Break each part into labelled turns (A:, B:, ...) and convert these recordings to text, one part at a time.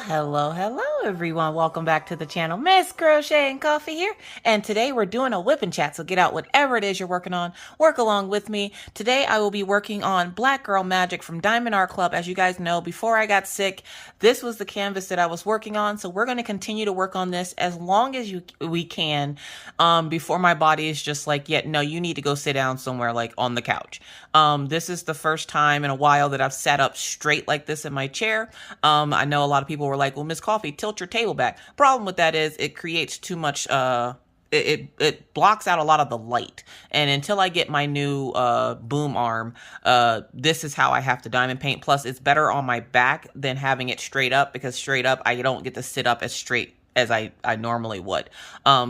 A: Hello everyone. Welcome back to the channel. Miss Crocheting Coffee here. And today we're doing a whip and chat. So get out whatever it is you're working on. Work along with me. Today I will be working on Black Girl Magic from Diamond Art Club. As you guys know, before I got sick, this was the canvas that I was working on. So we're going to continue to work on this as long as we can before my body is just like, yeah, no, you need to go sit down somewhere like on the couch. This is the first time in a while that I've sat up straight like this in my chair. I know a lot of people were like, well, Miss Coffee, tilt your table back. Problem with that is it creates too much, it blocks out a lot of the light. And until I get my new boom arm, this is how I have to diamond paint. Plus, it's better on my back than having it straight up, because straight up, I don't get to sit up as straight as I normally would.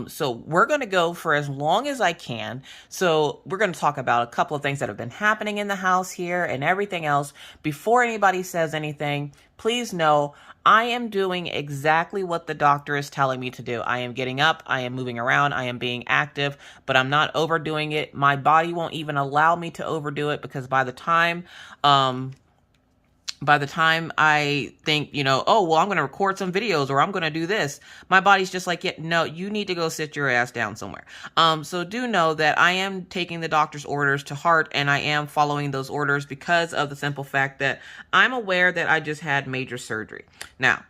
A: So we're going to go for as long as I can. So we're going to talk about a couple of things that have been happening in the house here and everything else. Before anybody says anything, please know I am doing exactly what the doctor is telling me to do. I am getting up, I am moving around, I am being active, but I'm not overdoing it. My body won't even allow me to overdo it, because by the time I think, oh, well, I'm going to record some videos or I'm going to do this, my body's just like, yeah, no, you need to go sit your ass down somewhere. So do know that I am taking the doctor's orders to heart, and I am following those orders because of the simple fact that I'm aware that I just had major surgery. Now,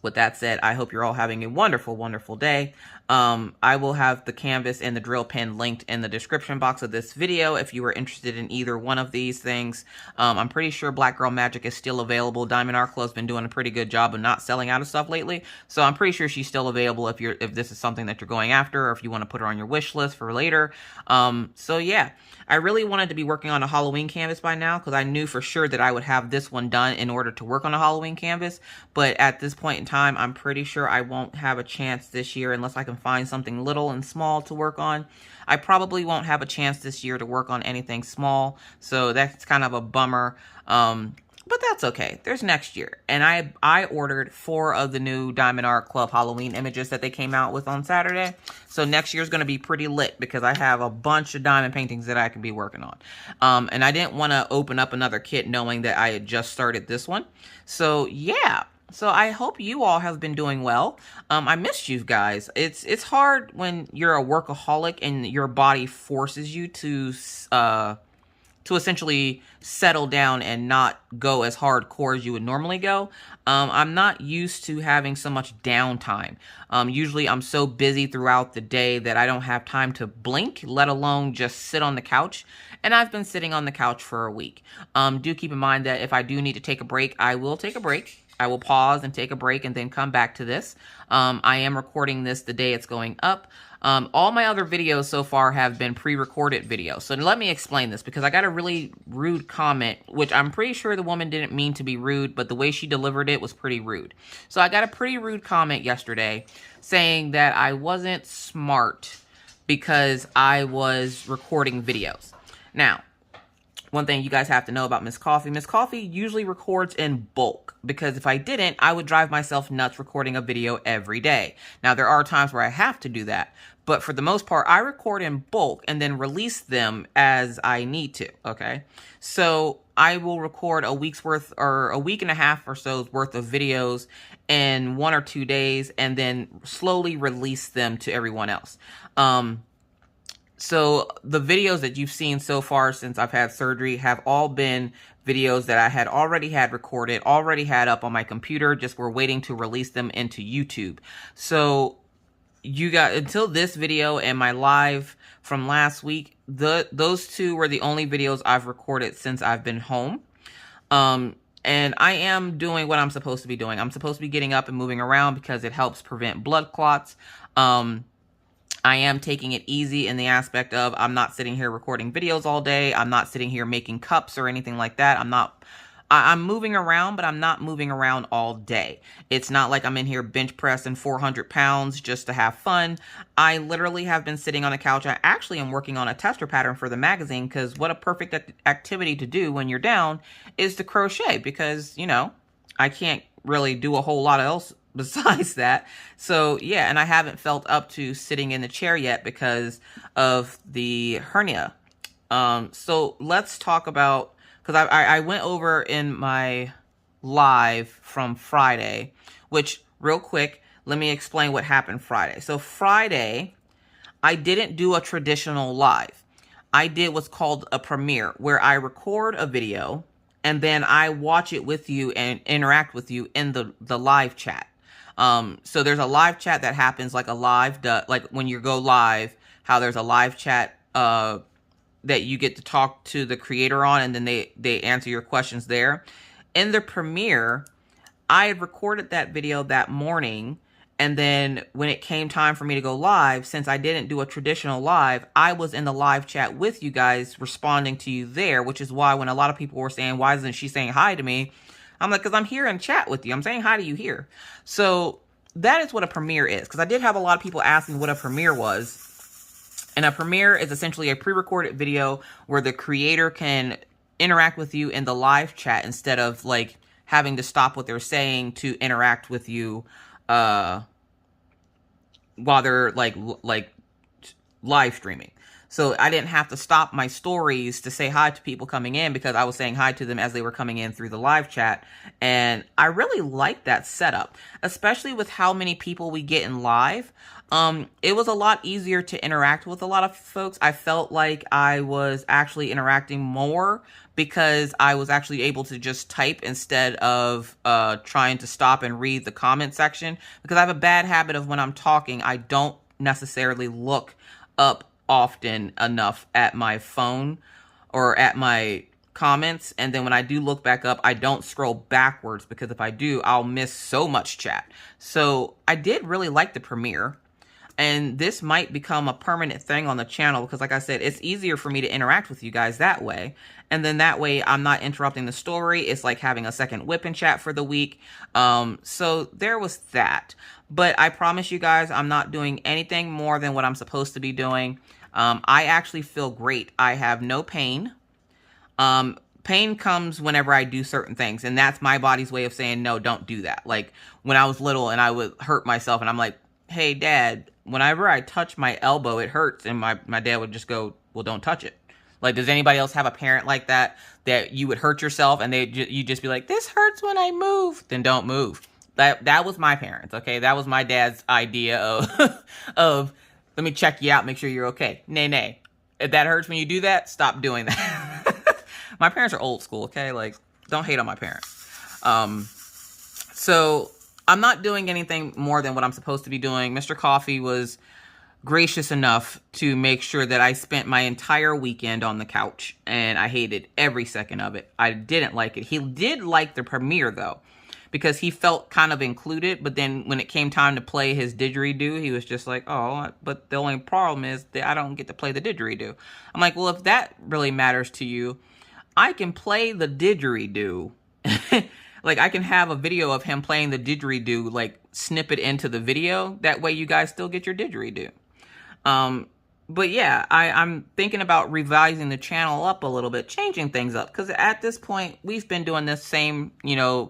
A: with that said, I hope you're all having a wonderful, wonderful day. I will have the canvas and the drill pen linked in the description box of this video if you are interested in either one of these things. I'm pretty sure Black Girl Magic is still available. Diamond Art Club's been doing a pretty good job of not selling out of stuff lately, so I'm pretty sure she's still available if this is something that you're going after, or if you want to put her on your wish list for later. So yeah, I really wanted to be working on a Halloween canvas by now, because I knew for sure that I would have this one done in order to work on a Halloween canvas. But at this point in time, I'm pretty sure I won't have a chance this year unless I can find something little and small to work on. I probably won't have a chance this year to work on anything small, so that's kind of a bummer. But that's okay. There's next year. And I ordered 4 of the new Diamond Art Club Halloween images that they came out with on Saturday. So next year's going to be pretty lit, because I have a bunch of diamond paintings that I can be working on. And I didn't want to open up another kit knowing that I had just started this one. So yeah. So I hope you all have been doing well. I missed you guys. It's hard when you're a workaholic and your body forces you to essentially settle down and not go as hardcore as you would normally go. I'm not used to having so much downtime. Usually I'm so busy throughout the day that I don't have time to blink, let alone just sit on the couch. And I've been sitting on the couch for a week. Do keep in mind that if I do need to take a break, I will take a break. I will pause and take a break and then come back to this. I am recording this the day it's going up. All my other videos so far have been pre-recorded videos. So let me explain this, because I got a really rude comment, which I'm pretty sure the woman didn't mean to be rude, but the way she delivered it was pretty rude. So I got a pretty rude comment yesterday saying that I wasn't smart because I was recording videos. Now, one thing you guys have to know about Miss Coffee usually records in bulk, because if I didn't, I would drive myself nuts recording a video every day. Now, there are times where I have to do that, but for the most part, I record in bulk and then release them as I need to, okay? So I will record a week's worth, or a week and a half or so's worth of videos in 1 or 2 days, and then slowly release them to everyone else. So the videos that you've seen so far since I've had surgery have all been videos that I had already had recorded, already had up on my computer, just were waiting to release them into YouTube. So you got, until this video and my live from last week, those 2 were the only videos I've recorded since I've been home. And I am doing what I'm supposed to be doing. I'm supposed to be getting up and moving around because it helps prevent blood clots. I am taking it easy in the aspect of I'm not sitting here recording videos all day. I'm not sitting here making cups or anything like that. I'm moving around, but I'm not moving around all day. It's not like I'm in here bench pressing 400 pounds just to have fun. I literally have been sitting on the couch. I actually am working on a tester pattern for the magazine, because what a perfect activity to do when you're down is to crochet, because, I can't really do a whole lot else besides that. So yeah, and I haven't felt up to sitting in the chair yet because of the hernia. So let's talk about, because I went over in my live from Friday, which real quick, let me explain what happened Friday. So Friday, I didn't do a traditional live. I did what's called a premiere, where I record a video and then I watch it with you and interact with you in the live chat. So there's a live chat that happens, like a live, like when you go live, how there's a live chat that you get to talk to the creator on, and then they answer your questions there. In the premiere, I had recorded that video that morning, and then when it came time for me to go live, since I didn't do a traditional live, I was in the live chat with you guys, responding to you there, which is why when a lot of people were saying, why isn't she saying hi to me? I'm like, because I'm here in chat with you. I'm saying hi to you here. So that is what a premiere is, because I did have a lot of people asking what a premiere was. And a premiere is essentially a pre-recorded video where the creator can interact with you in the live chat instead of like having to stop what they're saying to interact with you while they're like live streaming. So I didn't have to stop my stories to say hi to people coming in, because I was saying hi to them as they were coming in through the live chat. And I really like that setup, especially with how many people we get in live. It was a lot easier to interact with a lot of folks. I felt like I was actually interacting more because I was actually able to just type instead of trying to stop and read the comment section, because I have a bad habit of when I'm talking, I don't necessarily look up often enough at my phone or at my comments. And then when I do look back up, I don't scroll backwards, because if I do, I'll miss so much chat. So I did really like the premiere. And this might become a permanent thing on the channel, because like I said, it's easier for me to interact with you guys that way. And then that way I'm not interrupting the story. It's like having a second whipping chat for the week. So there was that. But I promise you guys, I'm not doing anything more than what I'm supposed to be doing. I actually feel great. I have no pain. Pain comes whenever I do certain things, and that's my body's way of saying, no, don't do that. Like when I was little and I would hurt myself, and I'm like, hey, Dad, whenever I touch my elbow, it hurts. And my dad would just go, well, don't touch it. Like, does anybody else have a parent like that, that you would hurt yourself and you just be like, this hurts when I move? Then don't move. That was my parents, okay? That was my dad's idea of let me check you out, make sure you're okay. Nay. If that hurts when you do that, stop doing that. My parents are old school, okay? Like, don't hate on my parents. So I'm not doing anything more than what I'm supposed to be doing. Mr. Coffee was gracious enough to make sure that I spent my entire weekend on the couch, and I hated every second of it. I didn't like it. He did like the premiere, though, because he felt kind of included, but then when it came time to play his didgeridoo, he was just like, oh, but the only problem is that I don't get to play the didgeridoo. I'm like, well, if that really matters to you, I can play the didgeridoo. Like, I can have a video of him playing the didgeridoo, like, snip it into the video. That way you guys still get your didgeridoo. But yeah, I'm thinking about revising the channel up a little bit, changing things up. Because at this point, we've been doing this same,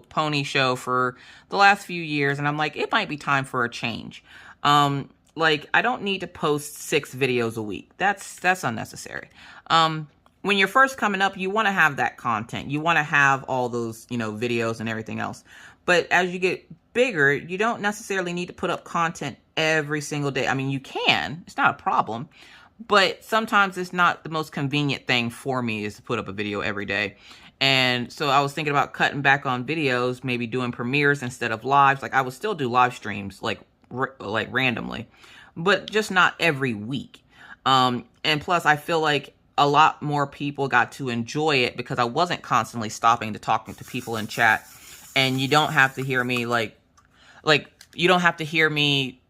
A: pony show for the last few years. And I'm like, it might be time for a change. Like, I don't need to post 6 videos a week. That's unnecessary. When you're first coming up, you want to have that content. You want to have all those, videos and everything else. But as you get bigger, you don't necessarily need to put up content every single day. I mean, you can. It's not a problem. But sometimes it's not the most convenient thing for me is to put up a video every day. And so I was thinking about cutting back on videos, maybe doing premieres instead of lives. Like, I would still do live streams, like randomly, but just not every week. And plus, I feel like a lot more people got to enjoy it because I wasn't constantly stopping to talking to people in chat. And you don't have to hear me you don't have to hear me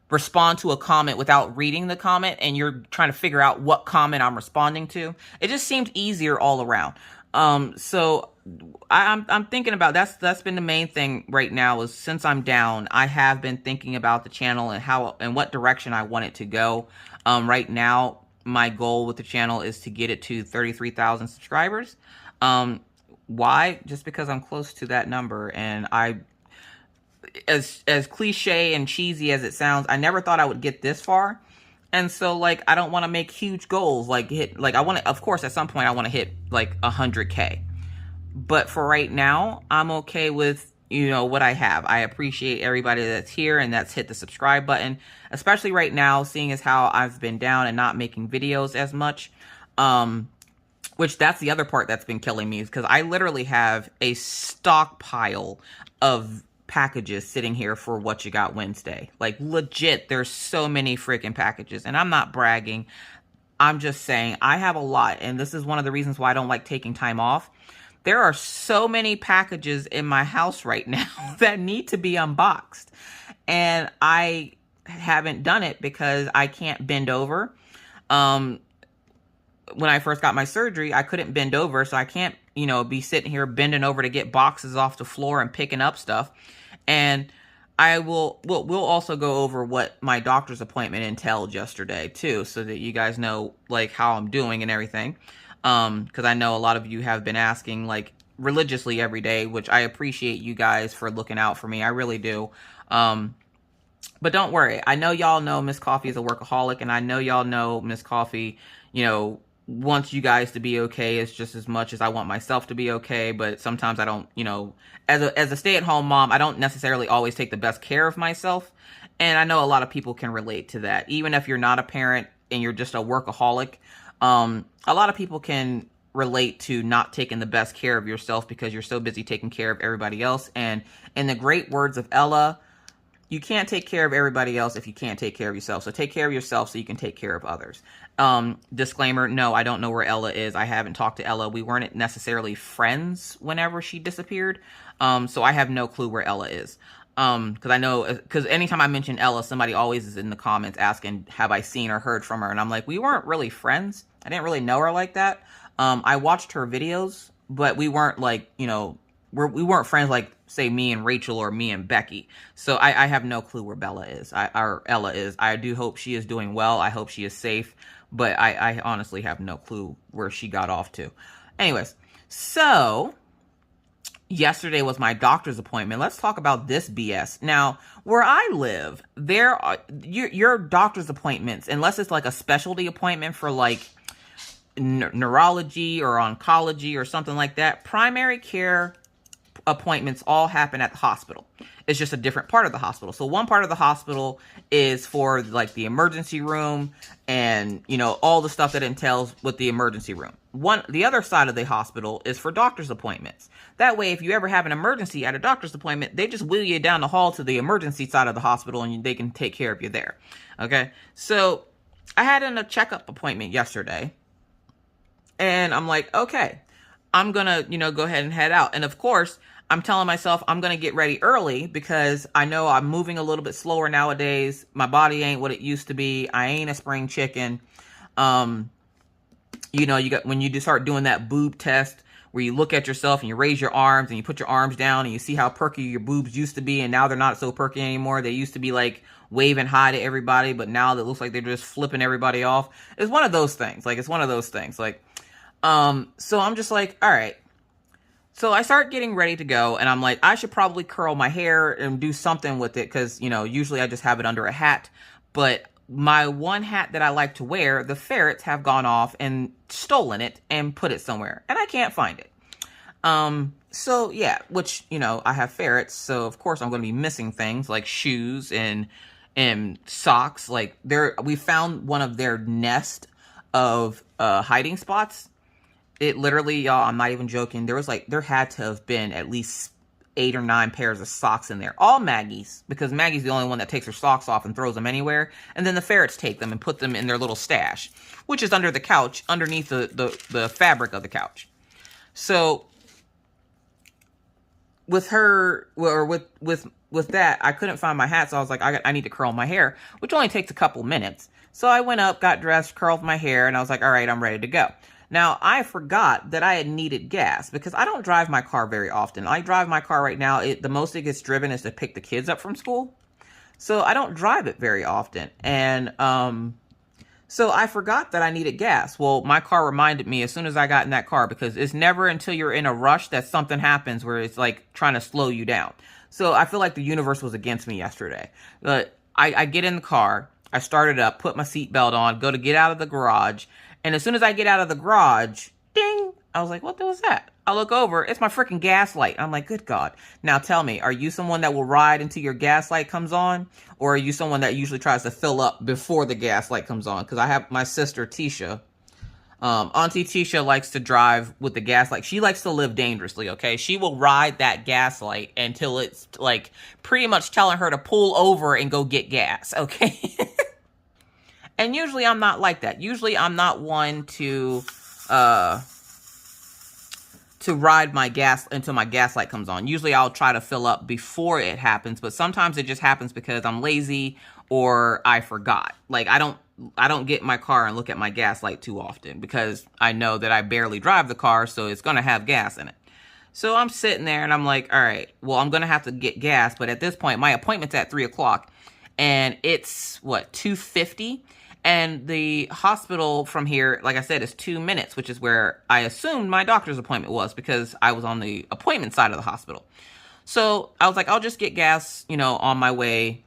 A: respond to a comment without reading the comment, and you're trying to figure out what comment I'm responding to. It just seemed easier all around. So I'm thinking about that's been the main thing right now is since I'm down, I have been thinking about the channel and how and what direction I want it to go. Right now, my goal with the channel is to get it to 33,000 subscribers. Why? Just because I'm close to that number, and as cliche and cheesy as it sounds, I never thought I would get this far. And so, like, I don't want to make huge goals, of course, at some point I want to hit, 100K. But for right now, I'm okay with, you know, what I have. I appreciate everybody that's here and that's hit the subscribe button, especially right now, seeing as how I've been down and not making videos as much. Which that's the other part that's been killing me, is because I literally have a stockpile of packages sitting here for What You Got Wednesday. Like, legit, there's so many freaking packages, and I'm not bragging. I'm just saying I have a lot, and this is one of the reasons why I don't like taking time off. There are so many packages in my house right now that need to be unboxed, and I haven't done it because I can't bend over. When I first got my surgery, I couldn't bend over, so I can't, you know, be sitting here bending over to get boxes off the floor and picking up stuff. And we'll also go over what my doctor's appointment entailed yesterday too, so that you guys know like how I'm doing and everything. Because I know a lot of you have been asking like religiously every day, which I appreciate you guys for looking out for me. I really do. But don't worry. I know y'all know Miss Coffee is a workaholic, and I know y'all know Miss Coffee, you know, wants you guys to be okay as just as much as I want myself to be okay. But sometimes I don't, you know, as a stay-at-home mom, I don't necessarily always take the best care of myself. And I know a lot of people can relate to that. Even if you're not a parent and you're just a workaholic, a lot of people can relate to not taking the best care of yourself because you're so busy taking care of everybody else. And in the great words of Ella, you can't take care of everybody else if you can't take care of yourself. So take care of yourself so you can take care of others. Disclaimer, no, I don't know where Ella is. I haven't talked to Ella. We weren't necessarily friends whenever she disappeared. So I have no clue where Ella is. Because anytime I mention Ella, somebody always is in the comments asking, have I seen or heard from her? And I'm like, we weren't really friends. I didn't really know her like that. I watched her videos, but we weren't like, you know, we weren't friends like, say, me and Rachel or me and Becky. So I have no clue where Ella is. I do hope she is doing well. I hope she is safe. But I honestly have no clue where she got off to. Anyways, so yesterday was my doctor's appointment. Let's talk about this BS. Now, where I live, there are your doctor's appointments, unless it's like a specialty appointment for like neurology or oncology or something like that, primary care appointments all happen at the hospital. It's just a different part of the hospital. So one part of the hospital is for like the emergency room and, you know, all the stuff that entails with the emergency room. The other side of the hospital is for doctor's appointments. That way, if you ever have an emergency at a doctor's appointment, they just wheel you down the hall to the emergency side of the hospital and they can take care of you there. Okay. So I had a checkup appointment yesterday and I'm like, okay, I'm going to, you know, go ahead and head out. And of course, I'm telling myself I'm going to get ready early because I know I'm moving a little bit slower nowadays. My body ain't what it used to be. I ain't a spring chicken. You know, when you start doing that boob test where you look at yourself and you raise your arms and you put your arms down and you see how perky your boobs used to be. And now they're not so perky anymore. They used to be like waving hi to everybody, but now it looks like they're just flipping everybody off. It's one of those things. Like, it's one of those things. Like, so I'm just like, all right. So I start getting ready to go and I'm like, I should probably curl my hair and do something with it because, you know, usually I just have it under a hat. But my one hat that I like to wear, the ferrets have gone off and stolen it and put it somewhere and I can't find it. So yeah, which, you know, I have ferrets. So of course I'm going to be missing things like shoes and socks. Like we found one of their nest of, hiding spots. It literally, y'all, I'm not even joking. There had to have been at least 8 or 9 pairs of socks in there. All Maggie's, because Maggie's the only one that takes her socks off and throws them anywhere. And then the ferrets take them and put them in their little stash, which is under the couch, underneath the fabric of the couch. So with her, or with that, I couldn't find my hat. So I was like, I need to curl my hair, which only takes a couple minutes. So I went up, got dressed, curled my hair, and I was like, all right, I'm ready to go. Now, I forgot that I had needed gas because I don't drive my car very often. I drive my car right now. The most it gets driven is to pick the kids up from school. So I don't drive it very often. And so I forgot that I needed gas. Well, my car reminded me as soon as I got in that car, because it's never until you're in a rush that something happens where it's like trying to slow you down. So I feel like the universe was against me yesterday. But I get in the car, I started up, put my seatbelt on, go to get out of the garage. And as soon as I get out of the garage, ding, I was like, what was that? I look over, it's my freaking gas light. I'm like, good God. Now tell me, are you someone that will ride until your gas light comes on? Or are you someone that usually tries to fill up before the gas light comes on? Because I have my sister, Tisha. Auntie Tisha likes to drive with the gas light. She likes to live dangerously, okay? She will ride that gas light until it's like pretty much telling her to pull over and go get gas, okay? And usually I'm not like that. Usually I'm not one to ride my gas until my gas light comes on. Usually I'll try to fill up before it happens, but sometimes it just happens because I'm lazy or I forgot. Like I don't get in my car and look at my gas light too often because I know that I barely drive the car, so it's going to have gas in it. So I'm sitting there and I'm like, all right, well, I'm going to have to get gas. But at this point, my appointment's at 3 o'clock and it's what, 2:50. And the hospital from here, like I said, is 2 minutes, which is where I assumed my doctor's appointment was because I was on the appointment side of the hospital. So I was like, I'll just get gas, on my way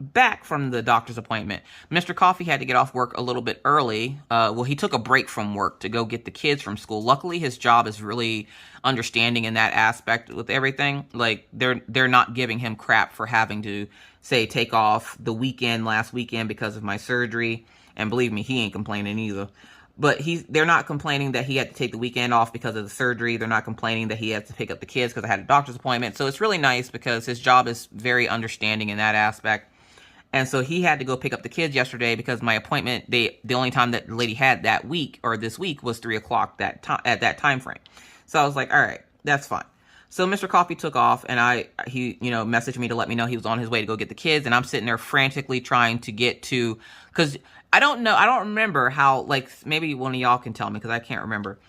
A: back from the doctor's appointment. Mr. Coffee had to get off work a little bit early. Well, he took a break from work to go get the kids from school. Luckily, his job is really understanding in that aspect with everything. Like they're not giving him crap for having to say take off the weekend last weekend because of my surgery. And believe me, he ain't complaining either. But they're not complaining that he had to take the weekend off because of the surgery. They're not complaining that he had to pick up the kids because I had a doctor's appointment. So it's really nice because his job is very understanding in that aspect. And so he had to go pick up the kids yesterday because my appointment, the only time that the lady had that week or this week was 3 o'clock at that time frame. So I was like, all right, that's fine. So Mr. Coffee took off and he messaged me to let me know he was on his way to go get the kids. And I'm sitting there frantically trying to get to, because I don't remember how, like, maybe one of y'all can tell me because I can't remember.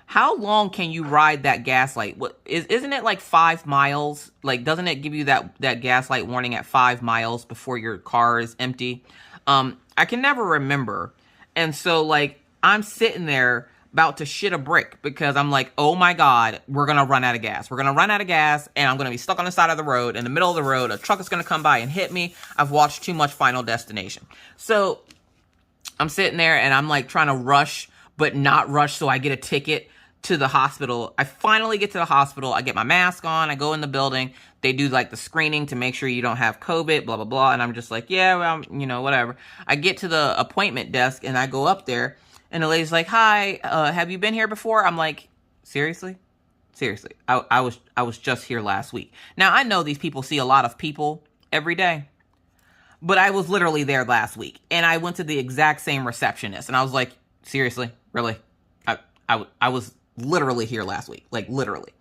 A: How long can you ride that gas light? Isn't it like 5 miles? Like, doesn't it give you that gas light warning at 5 miles before your car is empty? I can never remember. And so, like, I'm sitting there about to shit a brick because I'm like, oh my God, we're going to run out of gas. We're going to run out of gas and I'm going to be stuck on the side of the road. In the middle of the road, a truck is going to come by and hit me. I've watched too much Final Destination. So I'm sitting there and I'm like trying to rush, but not rush so I get a ticket to the hospital. I finally get to the hospital. I get my mask on. I go in the building. They do like the screening to make sure you don't have COVID, blah, blah, blah. And I'm just like, yeah, well, whatever. I get to the appointment desk and I go up there and the lady's like, hi, have you been here before? I'm like, seriously? Seriously. I was just here last week. Now I know these people see a lot of people every day, but I was literally there last week and I went to the exact same receptionist and I was like, seriously? Really? I was literally here last week, like literally.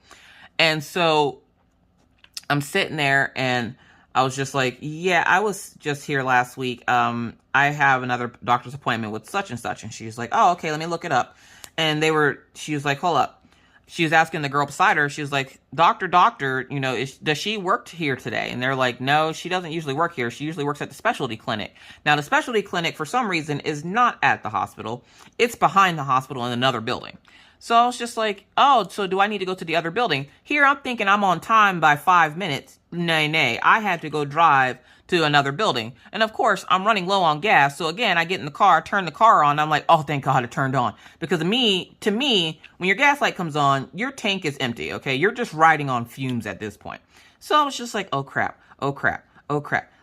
A: And so I'm sitting there and I was just like, yeah, I was just here last week. I have another doctor's appointment with such and such. And she's like, oh, okay, let me look it up. And she was like, hold up. She was asking the girl beside her. She was like, doctor, does she work here today? And they're like, no, she doesn't usually work here. She usually works at the specialty clinic. Now, the specialty clinic, for some reason, is not at the hospital. It's behind the hospital in another building. So I was just like, oh, so do I need to go to the other building? Here I'm thinking I'm on time by 5 minutes. Nay. I had to go drive to another building. And of course, I'm running low on gas. So again, I get in the car, turn the car on. I'm like, oh, thank God it turned on. Because to me, when your gas light comes on, your tank is empty, okay? You're just riding on fumes at this point. So I was just like, oh, crap.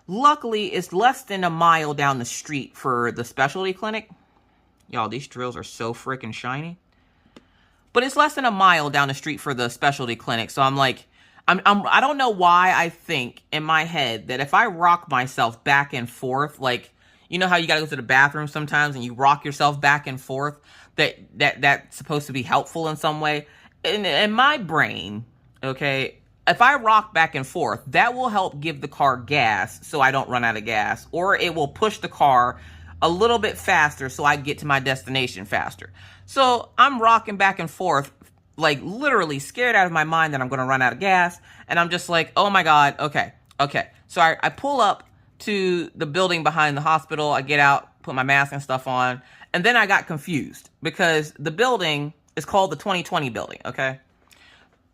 A: Luckily, it's less than a mile down the street for the specialty clinic. Y'all, these drills are so freaking shiny. But it's less than a mile down the street for the specialty clinic. So I'm like, I don't know why I think in my head that if I rock myself back and forth, like, you know how you got to go to the bathroom sometimes and you rock yourself back and forth, that's supposed to be helpful in some way. In my brain, okay, if I rock back and forth, that will help give the car gas so I don't run out of gas. Or it will push the car a little bit faster so I get to my destination faster. So I'm rocking back and forth, like literally scared out of my mind that I'm going to run out of gas. And I'm just like, oh my God, okay. So I pull up to the building behind the hospital. I get out, put my mask and stuff on. And then I got confused because the building is called the 2020 building, okay?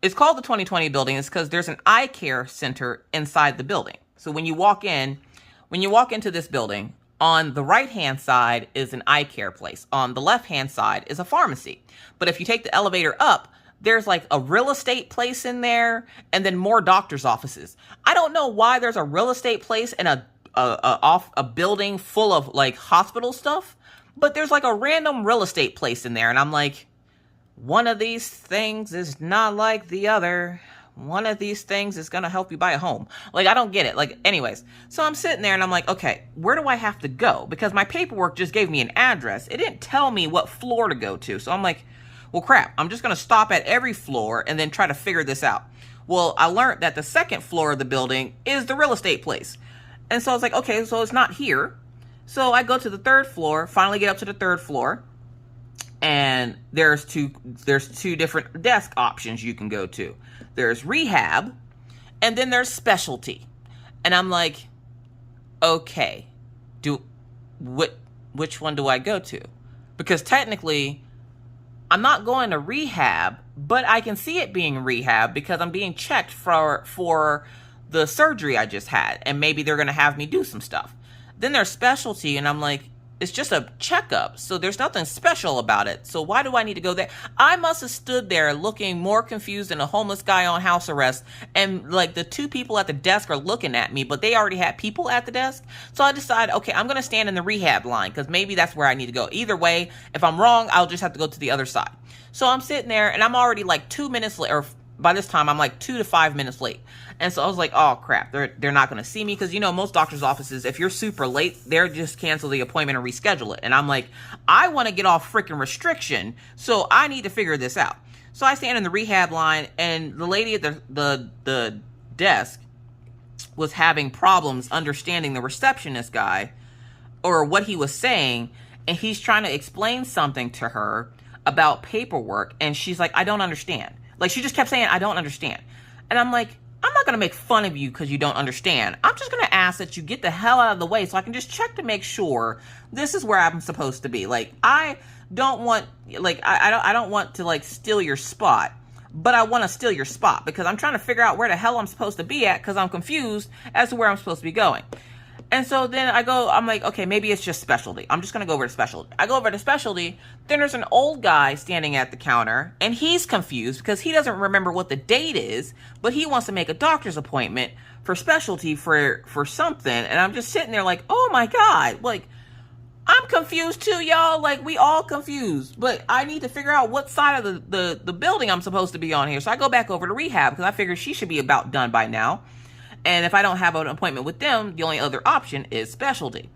A: It's called the 2020 building. It's because there's an eye care center inside the building. So when you walk into this building, On the right-hand side is an eye care place. On the left-hand side is a pharmacy. But if you take the elevator up, there's like a real estate place in there and then more doctor's offices. I don't know why there's a real estate place and a building full of like hospital stuff, but there's like a random real estate place in there. And I'm like, one of these things is not like the other. One of these things is going to help you buy a home. Like, I don't get it. Like, anyways, so I'm sitting there and I'm like, okay, where do I have to go? Because my paperwork just gave me an address. It didn't tell me what floor to go to. So I'm like, well, crap, I'm just going to stop at every floor and then try to figure this out. Well, I learned that the second floor of the building is the real estate place. And so I was like, okay, so it's not here. So I go to the third floor, finally get up to the third floor. And there's two different desk options you can go to. There's rehab, and then there's specialty. And I'm like, okay, which one do I go to? Because technically, I'm not going to rehab, but I can see it being rehab because I'm being checked for the surgery I just had, and maybe they're going to have me do some stuff. Then there's specialty, and I'm like, it's just a checkup, so there's nothing special about it. So why do I need to go there? I must have stood there looking more confused than a homeless guy on house arrest. And like the two people at the desk are looking at me, but they already had people at the desk. So I decided, okay, I'm going to stand in the rehab line because maybe that's where I need to go. Either way, if I'm wrong, I'll just have to go to the other side. So I'm sitting there and I'm already like 2 minutes late, or by this time I'm like 2 to 5 minutes late. And so I was like, oh crap, they're not going to see me. Because, you know, most doctor's offices, if you're super late, they're just cancel the appointment and reschedule it. And I'm like, I want to get off freaking restriction. So I need to figure this out. So I stand in the rehab line, and the lady at the desk was having problems understanding the receptionist guy or what he was saying. And he's trying to explain something to her about paperwork. And she's like, I don't understand. Like, she just kept saying, I don't understand. And I'm like, I'm not going to make fun of you because you don't understand. I'm just going to ask that you get the hell out of the way so I can just check to make sure this is where I'm supposed to be. Like, I don't want, like, I don't want to, like, steal your spot, but I want to steal your spot because I'm trying to figure out where the hell I'm supposed to be at because I'm confused as to where I'm supposed to be going. And so then I'm like, okay, maybe it's just specialty. I'm just going to go over to specialty. I go over to specialty. Then there's an old guy standing at the counter, and he's confused because he doesn't remember what the date is, but he wants to make a doctor's appointment for specialty for something. And I'm just sitting there like, oh my God, like, I'm confused too, y'all. Like, we all confused, but I need to figure out what side of the building I'm supposed to be on here. So I go back over to rehab because I figure she should be about done by now. And if I don't have an appointment with them, the only other option is specialty.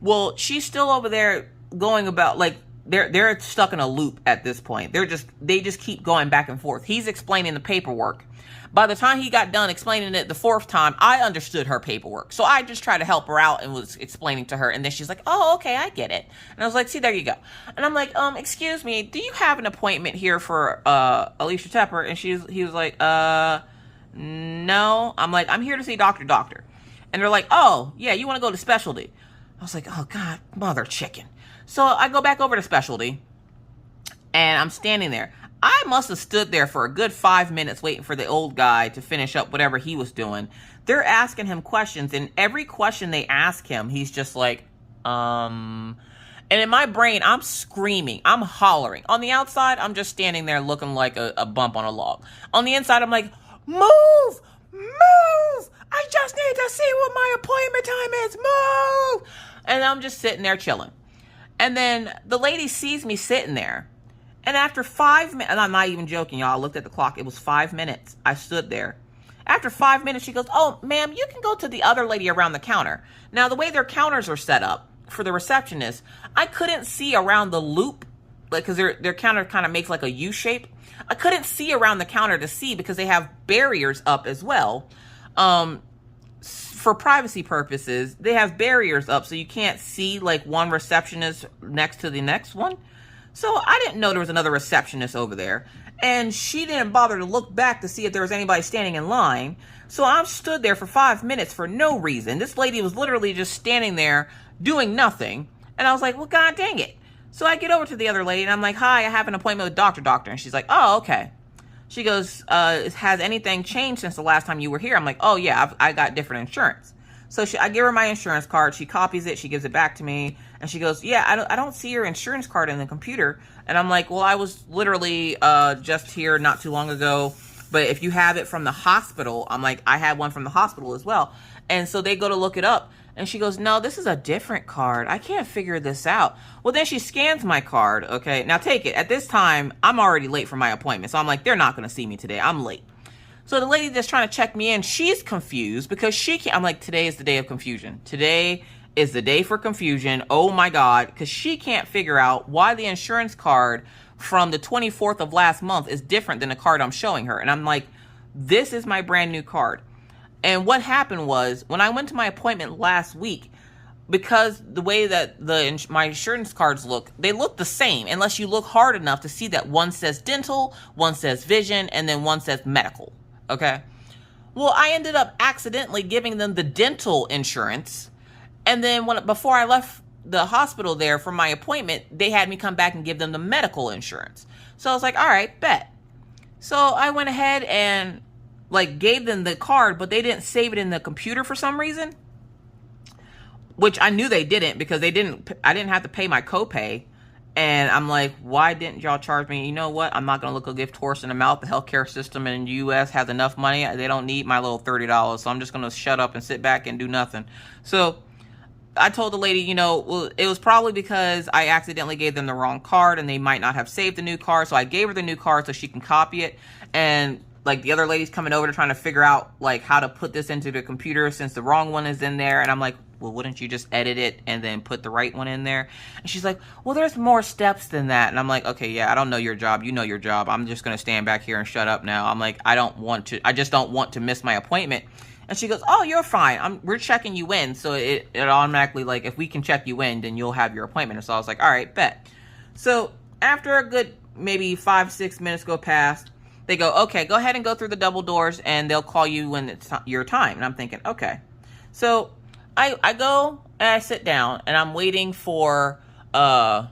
A: Well, she's still over there going about, like, they're stuck in a loop at this point. They just keep going back and forth. He's explaining the paperwork. By the time he got done explaining it the fourth time, I understood her paperwork. So I just tried to help her out and was explaining to her. And then she's like, oh, okay, I get it. And I was like, see, there you go. And I'm like, excuse me, do you have an appointment here for Alishia Tepper? And he was like, no. I'm like, I'm here to see Doctor. And they're like, oh, yeah, you want to go to specialty. I was like, oh, God, mother chicken. So I go back over to specialty, and I'm standing there. I must have stood there for a good 5 minutes waiting for the old guy to finish up whatever he was doing. They're asking him questions, and every question they ask him, he's just like, And in my brain, I'm screaming. I'm hollering. On the outside, I'm just standing there looking like a bump on a log. On the inside, I'm like, move! Move! I just need to see what my appointment time is. Move! And I'm just sitting there chilling. And then the lady sees me sitting there. And after 5 minutes, and I'm not even joking, y'all. I looked at the clock. It was 5 minutes. I stood there. After 5 minutes, she goes, oh, ma'am, you can go to the other lady around the counter. Now, the way their counters are set up for the receptionist, I couldn't see around the loop, like, because their counter kind of makes like a U shape. I couldn't see around the counter to see because they have barriers up as well. For privacy purposes, they have barriers up so you can't see like one receptionist next to the next one. So I didn't know there was another receptionist over there. And she didn't bother to look back to see if there was anybody standing in line. So I stood there for 5 minutes for no reason. This lady was literally just standing there doing nothing. And I was like, well, God dang it. So I get over to the other lady and I'm like, hi, I have an appointment with Doctor. And she's like, oh, okay. She goes, has anything changed since the last time you were here? I'm like, oh, yeah, I got different insurance. So I give her my insurance card. She copies it. She gives it back to me. And she goes, yeah, I don't see your insurance card in the computer. And I'm like, well, I was literally just here not too long ago. But if you have it from the hospital, I'm like, I had one from the hospital as well. And so they go to look it up. And she goes, no, this is a different card. I can't figure this out. Well, then she scans my card. Okay, now take it. At this time, I'm already late for my appointment. So I'm like, they're not going to see me today. I'm late. So the lady that's trying to check me in, she's confused because she can't. I'm like, today is the day of confusion. Today is the day for confusion. Oh my God. Because she can't figure out why the insurance card from the 24th of last month is different than the card I'm showing her. And I'm like, this is my brand new card. And what happened was when I went to my appointment last week, because the way that my insurance cards look, they look the same unless you look hard enough to see that one says dental, one says vision, and then one says medical. Okay. Well, I ended up accidentally giving them the dental insurance. And then before I left the hospital there for my appointment, they had me come back and give them the medical insurance. So I was like, all right, bet. So I went ahead and gave them the card, but they didn't save it in the computer for some reason, which I knew they didn't because I didn't have to pay my copay. And I'm like, why didn't y'all charge me? You know what? I'm not going to look a gift horse in the mouth. The healthcare system in the U.S. has enough money. They don't need my little $30. So I'm just going to shut up and sit back and do nothing. So I told the lady, well, it was probably because I accidentally gave them the wrong card and they might not have saved the new card. So I gave her the new card so she can copy it. And the other lady's coming over to trying to figure out how to put this into the computer since the wrong one is in there. And I'm like, well, wouldn't you just edit it and then put the right one in there? And she's like, well, there's more steps than that. And I'm like, okay, yeah, I don't know your job. You know your job. I'm just going to stand back here and shut up now. I'm like, I just don't want to miss my appointment. And she goes, oh, you're fine. We're checking you in. So it automatically, if we can check you in, then you'll have your appointment. And so I was like, all right, bet. So after a good maybe 5-6 minutes go past, they go, okay, go ahead and go through the double doors and they'll call you when it's your time. And I'm thinking, okay. So I go and I sit down and I'm waiting for the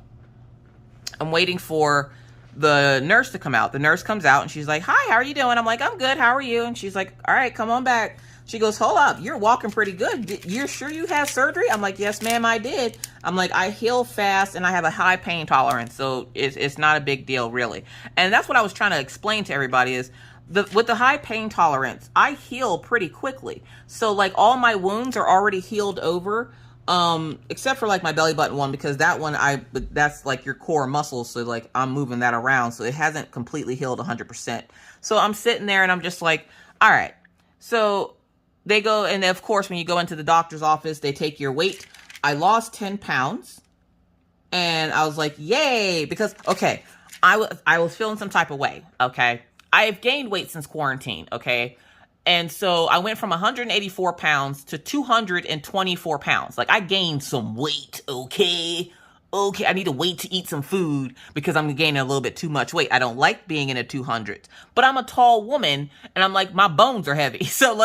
A: nurse to come out. The nurse comes out and she's like, hi, how are you doing? I'm like, I'm good. How are you? And she's like, all right, come on back. She goes, hold up, you're walking pretty good. You're sure you had surgery? I'm like, yes, ma'am, I did. I'm like, I heal fast and I have a high pain tolerance. So it's not a big deal, really. And that's what I was trying to explain to everybody is with the high pain tolerance, I heal pretty quickly. So all my wounds are already healed over, except for my belly button one, because that one, that's your core muscles. So I'm moving that around. So it hasn't completely healed 100%. So I'm sitting there and I'm just like, all right. So they go, and of course, when you go into the doctor's office, they take your weight. I lost 10 pounds and I was like, yay, because, okay, I was feeling some type of way. Okay. I've gained weight since quarantine. Okay. And so I went from 184 pounds to 224 pounds. I gained some weight. Okay. I need to wait to eat some food because I'm gaining a little bit too much weight. I don't like being in the 200s, but I'm a tall woman and I'm like, my bones are heavy. So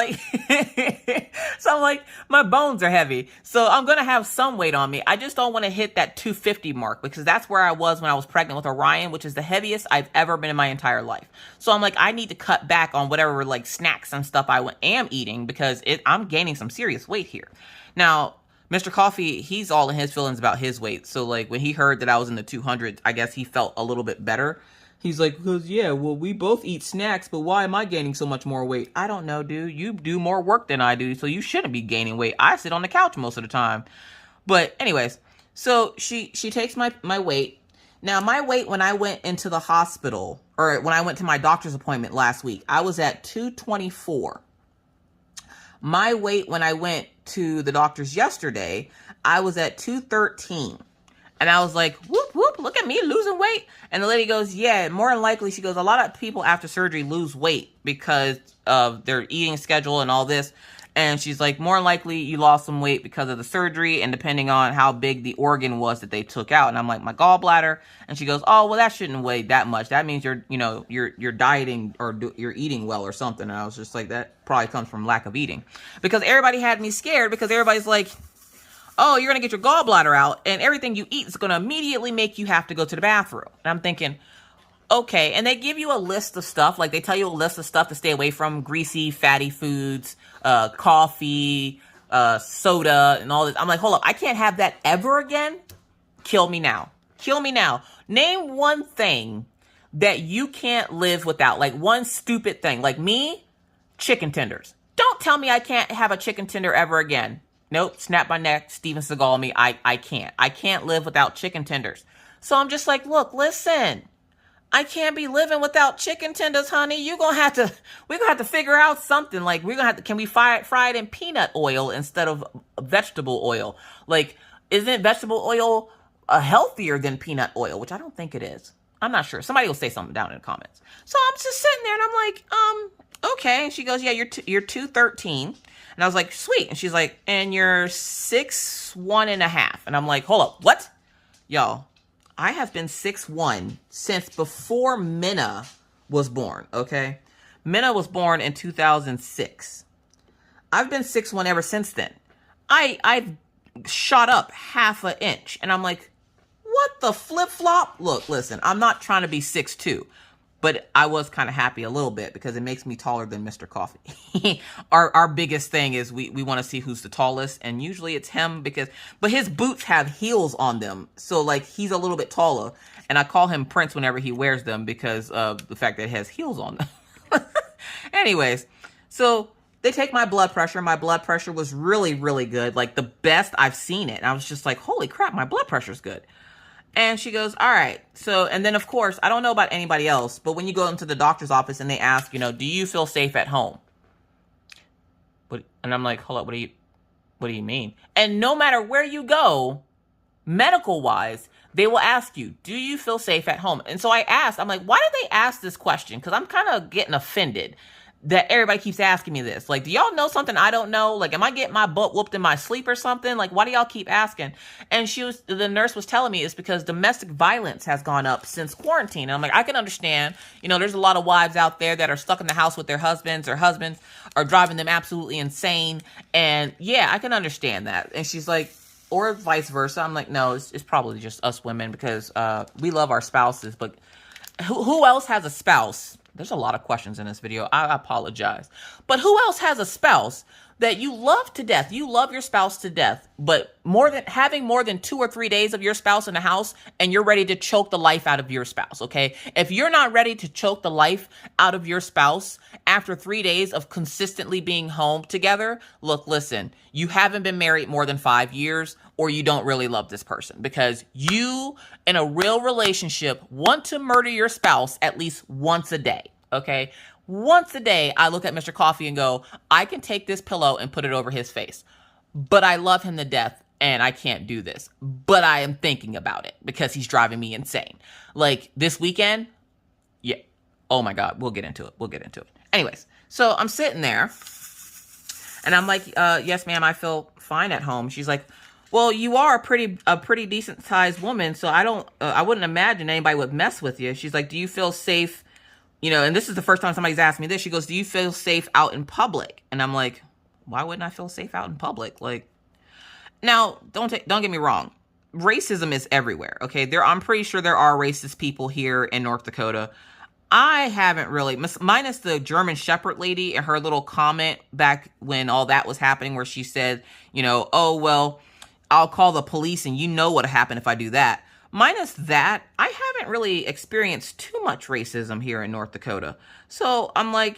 A: my bones are heavy. So I'm going to have some weight on me. I just don't want to hit that 250 mark because that's where I was when I was pregnant with Orion, which is the heaviest I've ever been in my entire life. So I'm like, I need to cut back on whatever snacks and stuff I am eating because I'm gaining some serious weight here. Now, Mr. Coffee, he's all in his feelings about his weight. So when he heard that I was in the 200s, I guess he felt a little bit better. He's like, because we both eat snacks, but why am I gaining so much more weight? I don't know, dude. You do more work than I do, so you shouldn't be gaining weight. I sit on the couch most of the time. But anyways, so she takes my weight. Now, my weight when I went into the hospital, or when I went to my doctor's appointment last week, I was at 224. My weight when I went to the doctor's yesterday, I was at 213. And I was like, whoop, whoop, look at me losing weight. And the lady goes, yeah, more than likely, she goes, a lot of people after surgery lose weight because of their eating schedule and all this. And she's like, more than likely you lost some weight because of the surgery and depending on how big the organ was that they took out. And I'm like, my gallbladder. And she goes, oh, well, that shouldn't weigh that much. That means you're dieting or you're eating well or something. And I was just like, that probably comes from lack of eating. Because everybody had me scared because everybody's like, oh, you're going to get your gallbladder out and everything you eat is going to immediately make you have to go to the bathroom. And I'm thinking, okay. And they give you a list of stuff. They tell you a list of stuff to stay away from: greasy, fatty foods, coffee, soda and all this. I'm like, hold up, I can't have that ever again. Kill me now. Kill me now. Name one thing that you can't live without. Like one stupid thing. Like me, chicken tenders. Don't tell me I can't have a chicken tender ever again. Nope. Snap my neck. Steven Seagal me. I can't. I can't live without chicken tenders. So I'm just like, look, listen. I can't be living without chicken tenders, honey. We're going to have to figure out something. Like, can we fry it in peanut oil instead of vegetable oil? Like, isn't vegetable oil healthier than peanut oil? Which I don't think it is. I'm not sure. Somebody will say something down in the comments. So I'm just sitting there and I'm like, okay. And she goes, yeah, you're 213. And I was like, sweet. And she's like, and you're 6'1.5". And I'm like, hold up, what? Y'all, I have been 6'1" since before Minna was born, okay? Minna was born in 2006. I've been 6'1" ever since then. I've shot up half an inch. And I'm like, what the flip-flop? Look, listen, I'm not trying to be 6'2", but I was kind of happy a little bit because it makes me taller than Mr. Coffee. Our biggest thing is we want to see who's the tallest, and usually it's him but his boots have heels on them, so like he's a little bit taller, and I call him Prince whenever he wears them because of the fact that it has heels on them. Anyways, so they take my blood pressure. My blood pressure was really, really good, like the best I've seen it. And I was just like, holy crap, my blood pressure's good. And she goes, all right. So, and then of course, I don't know about anybody else, but when you go into the doctor's office and they ask, do you feel safe at home? And I'm like, hold up, what do you mean? And no matter where you go, medical wise, they will ask you, do you feel safe at home? And so I asked, I'm like, why did they ask this question? Because I'm kind of getting offended that everybody keeps asking me this. Like, do y'all know something I don't know? Like, am I getting my butt whooped in my sleep or something? Like, why do y'all keep asking? And the nurse was telling me it's because domestic violence has gone up since quarantine. And I'm like, I can understand. There's a lot of wives out there that are stuck in the house with their husbands, or husbands are driving them absolutely insane. And yeah, I can understand that. And she's like, or vice versa. I'm like, no, it's probably just us women because we love our spouses. But who else has a spouse? There's a lot of questions in this video. I apologize. But who else has a spouse that you love to death? You love your spouse to death, but having more than 2 or 3 days of your spouse in the house and you're ready to choke the life out of your spouse, okay? If you're not ready to choke the life out of your spouse after 3 days of consistently being home together, look, listen, you haven't been married more than 5 years, or you don't really love this person, because you, in a real relationship, want to murder your spouse at least once a day, okay? Once a day, I look at Mr. Coffee and go, I can take this pillow and put it over his face, but I love him to death and I can't do this, but I am thinking about it because he's driving me insane. Like this weekend, yeah, oh my God, we'll get into it. Anyways, so I'm sitting there and I'm like, yes, ma'am, I feel fine at home. She's like, well, you are a pretty decent sized woman, so I wouldn't imagine anybody would mess with you. She's like, do you feel safe? And this is the first time somebody's asked me this. She goes, do you feel safe out in public? And I'm like, why wouldn't I feel safe out in public? Like, now, don't get me wrong. Racism is everywhere, okay? I'm pretty sure there are racist people here in North Dakota. I haven't really, minus the German Shepherd lady and her little comment back when all that was happening where she said, oh, well, I'll call the police and what'll happen if I do that. Minus that, I haven't really experienced too much racism here in North Dakota. So I'm like,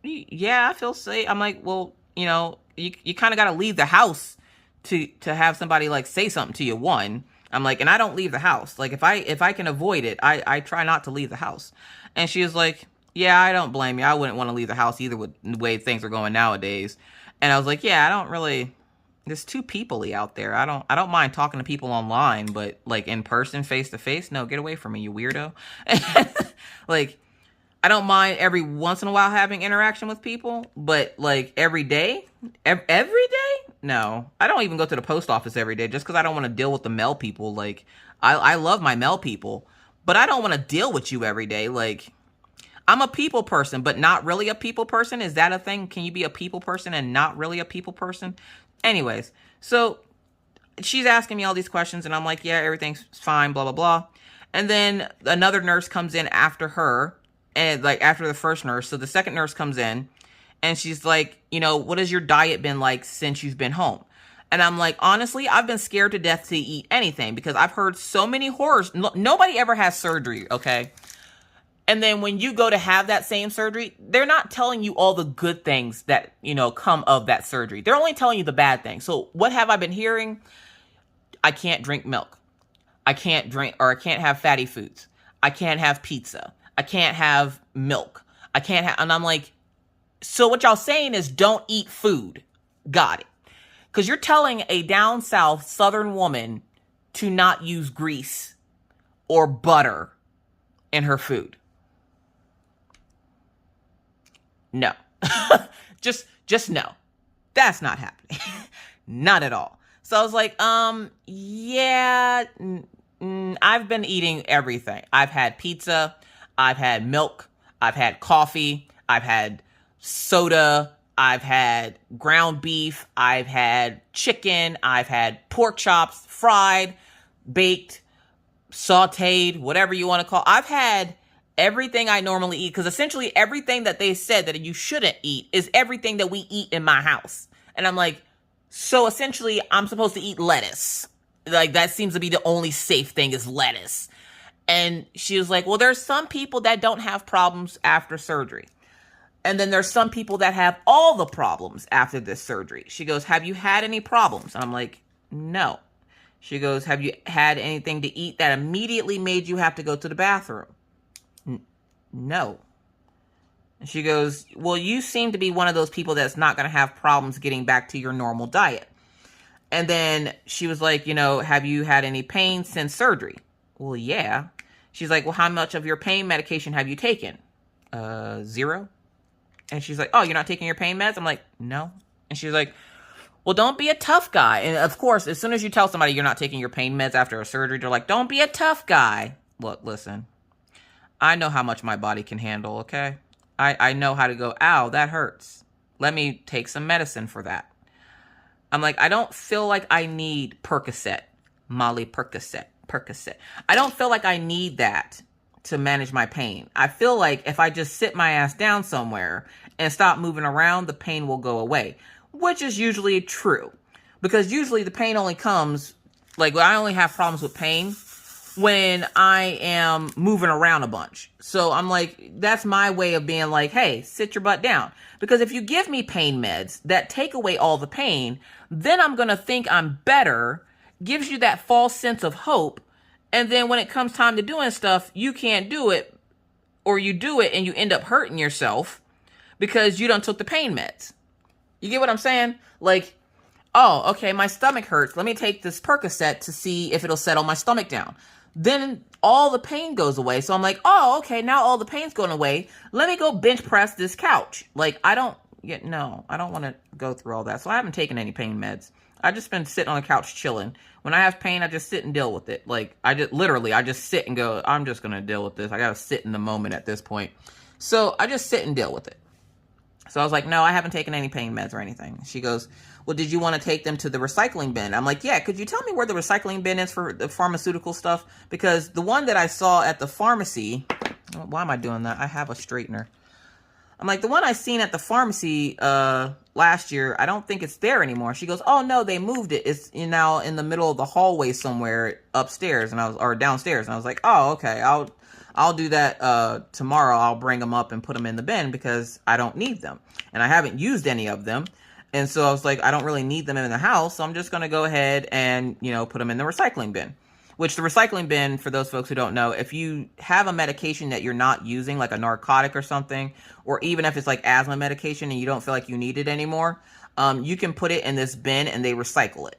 A: yeah, I feel safe. I'm like, well, you kind of got to leave the house to have somebody like say something to you. One, I'm like, and I don't leave the house. Like if I can avoid it, I try not to leave the house. And she was like, yeah, I don't blame you. I wouldn't want to leave the house either with the way things are going nowadays. And I was like, yeah, I don't really. There's too people-y out there. I don't mind talking to people online, but like in person, face to face, no, get away from me, you weirdo. Like, I don't mind every once in a while having interaction with people, but like every day, every day, no. I don't even go to the post office every day just because I don't want to deal with the mail people. Like, I love my mail people, but I don't want to deal with you every day. Like, I'm a people person, but not really a people person. Is that a thing? Can you be a people person and not really a people person? Anyways, so she's asking me all these questions and I'm like, yeah, everything's fine, blah, blah, blah. And then another nurse comes in after her and like after the first nurse. So the second nurse comes in And she's like, you know, what has your diet been like since you've been home? And I'm like, honestly, I've been scared to death to eat anything because I've heard so many horrors. Nobody ever has surgery, okay? And then when you go to have that same surgery, they're not telling you all the good things that, you know, come of that surgery. They're only telling you the bad things. So what have I been hearing? I can't drink milk. I can't have fatty foods. I can't have pizza. I can't have milk. And I'm like, so what y'all saying is don't eat food. Got it. Because you're telling a down south southern woman to not use grease or butter in her food. No. just no. That's not happening. Not at all. So I was like, yeah, I've been eating everything. I've had pizza, I've had milk, I've had coffee, I've had soda, I've had ground beef, I've had chicken, I've had pork chops, fried, baked, sauteed, whatever you want to call it. I've had everything I normally eat, because essentially everything that they said that you shouldn't eat is everything that we eat in my house. And I'm like, so essentially I'm supposed to eat lettuce. Like, that seems to be the only safe thing is lettuce. And she was like, well, there's some people that don't have problems after surgery. And then there's some people that have all the problems after this surgery. She goes, have you had any problems? And I'm like, no. She goes, have you had anything to eat that immediately made you have to go to the bathroom? No. And she goes, well, you seem to be one of those people that's not going to have problems getting back to your normal diet. And then she was like, you know, have you had any pain since surgery? Well, yeah. She's like, well, how much of your pain medication have you taken? 0. And she's like, oh, you're not taking your pain meds? I'm like, no. And she's like, well, don't be a tough guy. And of course, as soon as you tell somebody you're not taking your pain meds after a surgery, they're like, don't be a tough guy. Look, listen, I know how much my body can handle, okay? I know how to go, ow, that hurts. Let me take some medicine for that. I'm like, I don't feel like I need Percocet, Molly Percocet. I don't feel like I need that to manage my pain. I feel like if I just sit my ass down somewhere and stop moving around, the pain will go away, which is usually true. Because usually the pain only comes, like, I only have problems with pain when I am moving around a bunch. So I'm like, that's my way of being like, hey, sit your butt down. Because if you give me pain meds that take away all the pain, then I'm going to think I'm better, gives you that false sense of hope. And then when it comes time to doing stuff, you can't do it, or you do it and you end up hurting yourself because you done took the pain meds. You get what I'm saying? Like, oh, okay, my stomach hurts. Let me take this Percocet to see if it'll settle my stomach down. Then all the pain goes away. So I'm like, oh, okay, now all the pain's going away. Let me go bench press this couch. Like, I don't want to go through all that. So I haven't taken any pain meds. I just been sitting on the couch chilling. When I have pain, I just sit and deal with it. Like, I just sit and go, I'm just going to deal with this. I got to sit in the moment at this point. So I just sit and deal with it. So I was like, no, I haven't taken any pain meds or anything. She goes, well, did you want to take them to the recycling bin? I'm like, yeah, could you tell me where the recycling bin is for the pharmaceutical stuff? Because the one that I saw at the pharmacy, why am I doing that? I have a straightener. I'm like, the one I seen at the pharmacy last year, I don't think it's there anymore. She goes, oh, no, they moved it. It's now in the middle of the hallway somewhere upstairs, or downstairs. And I was like, oh, okay, I'll do that tomorrow. I'll bring them up and put them in the bin because I don't need them. And I haven't used any of them. And so I was like, I don't really need them in the house. So I'm just going to go ahead and, put them in the recycling bin. Which the recycling bin, for those folks who don't know, if you have a medication that you're not using, like a narcotic or something, or even if it's like asthma medication and you don't feel like you need it anymore, you can put it in this bin and they recycle it.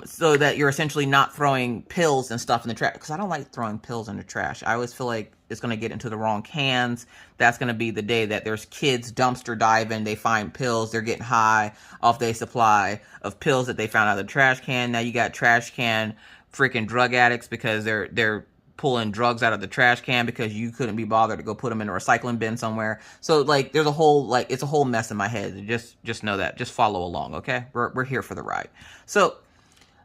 A: So that you're essentially not throwing pills and stuff in the trash. Because I don't like throwing pills in the trash. I always feel like it's going to get into the wrong hands. That's going to be the day that there's kids dumpster diving. They find pills. They're getting high off their supply of pills that they found out of the trash can. Now you got trash can freaking drug addicts because they're pulling drugs out of the trash can because you couldn't be bothered to go put them in a recycling bin somewhere. So like there's a whole it's a whole mess in my head. Just know that. Just follow along, okay? We're here for the ride. So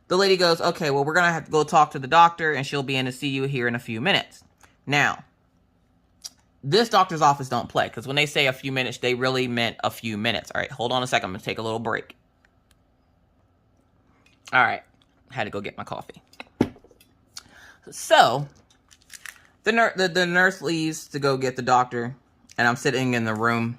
A: the lady goes, okay, well, we're going to have to go talk to the doctor and she'll be in to see you here in a few minutes. Now, this doctor's office don't play, because when they say a few minutes, they really meant a few minutes. All right, hold on a second. I'm going to take a little break. All right, I had to go get my coffee. So the nurse leaves to go get the doctor, and I'm sitting in the room,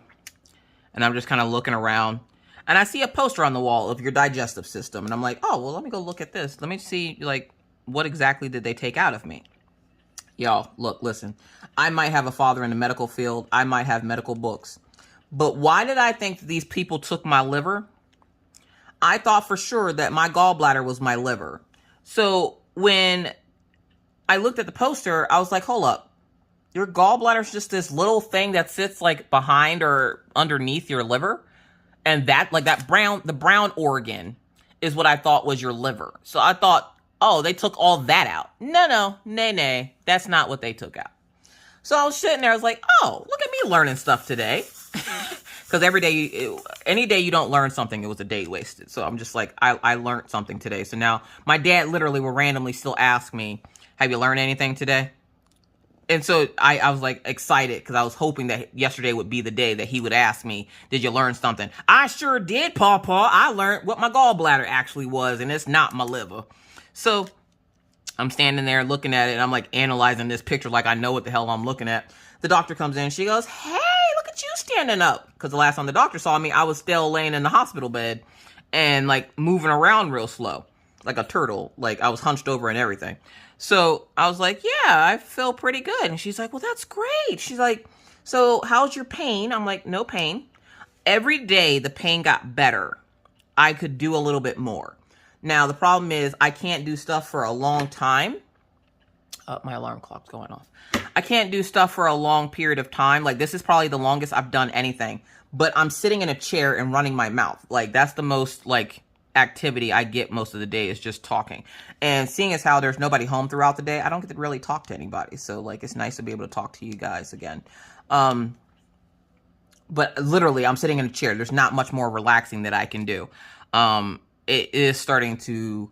A: and I'm just kind of looking around, and I see a poster on the wall of your digestive system, and I'm like, oh, well, let me go look at this. Let me see, like, what exactly did they take out of me? Y'all, look, listen. I might have a father in the medical field. I might have medical books. But why did I think that these people took my liver? I thought for sure that my gallbladder was my liver. So when I looked at the poster, I was like, hold up. Your gallbladder is just this little thing that sits like behind or underneath your liver. And that, like the brown organ is what I thought was your liver. So I thought, oh, they took all that out. No, nay. That's not what they took out. So I was sitting there. I was like, oh, look at me learning stuff today. Because any day you don't learn something, it was a day wasted. So I'm just like, I learned something today. So now my dad literally will randomly still ask me, have you learned anything today? And so I was like excited because I was hoping that yesterday would be the day that he would ask me, did you learn something? I sure did, Paw. I learned what my gallbladder actually was, and it's not my liver. So I'm standing there looking at it, and I'm like analyzing this picture like I know what the hell I'm looking at. The doctor comes in, she goes, hey, look at you standing up. Because the last time the doctor saw me, I was still laying in the hospital bed and like moving around real slow, like a turtle. Like I was hunched over and everything. So I was like, yeah, I feel pretty good. And she's like, well, that's great. She's like, so how's your pain? I'm like, no pain. Every day the pain got better. I could do a little bit more. Now, the problem is I can't do stuff for a long time. My alarm clock's going off. I can't do stuff for a long period of time. Like, this is probably the longest I've done anything. But I'm sitting in a chair and running my mouth. Like, that's the most, like, activity I get most of the day is just talking. And seeing as how there's nobody home throughout the day, I don't get to really talk to anybody. So, like, it's nice to be able to talk to you guys again. But literally, I'm sitting in a chair. There's not much more relaxing that I can do. It is starting to,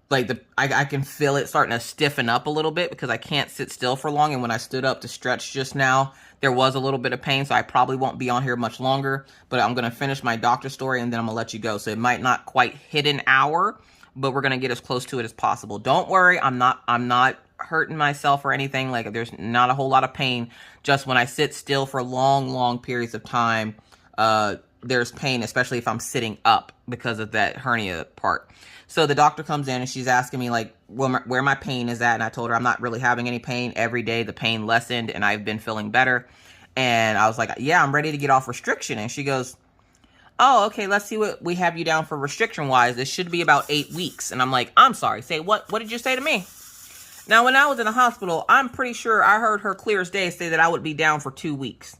A: like, I can feel it starting to stiffen up a little bit because I can't sit still for long. And when I stood up to stretch just now, there was a little bit of pain. So I probably won't be on here much longer. But I'm going to finish my doctor story and then I'm going to let you go. So it might not quite hit an hour, but we're going to get as close to it as possible. Don't worry. I'm not hurting myself or anything. Like, there's not a whole lot of pain. Just when I sit still for long periods of time, there's pain, especially if I'm sitting up because of that hernia part. So the doctor comes in and she's asking me like where my pain is at. And I told her I'm not really having any pain. Every day the pain lessened and I've been feeling better. And I was like, yeah, I'm ready to get off restriction. And she goes, oh, okay, let's see what we have you down for restriction wise. This should be about 8 weeks. And I'm like, I'm sorry, say what did you say to me? Now, when I was in the hospital, I'm pretty sure I heard her clear as day say that I would be down for 2 weeks.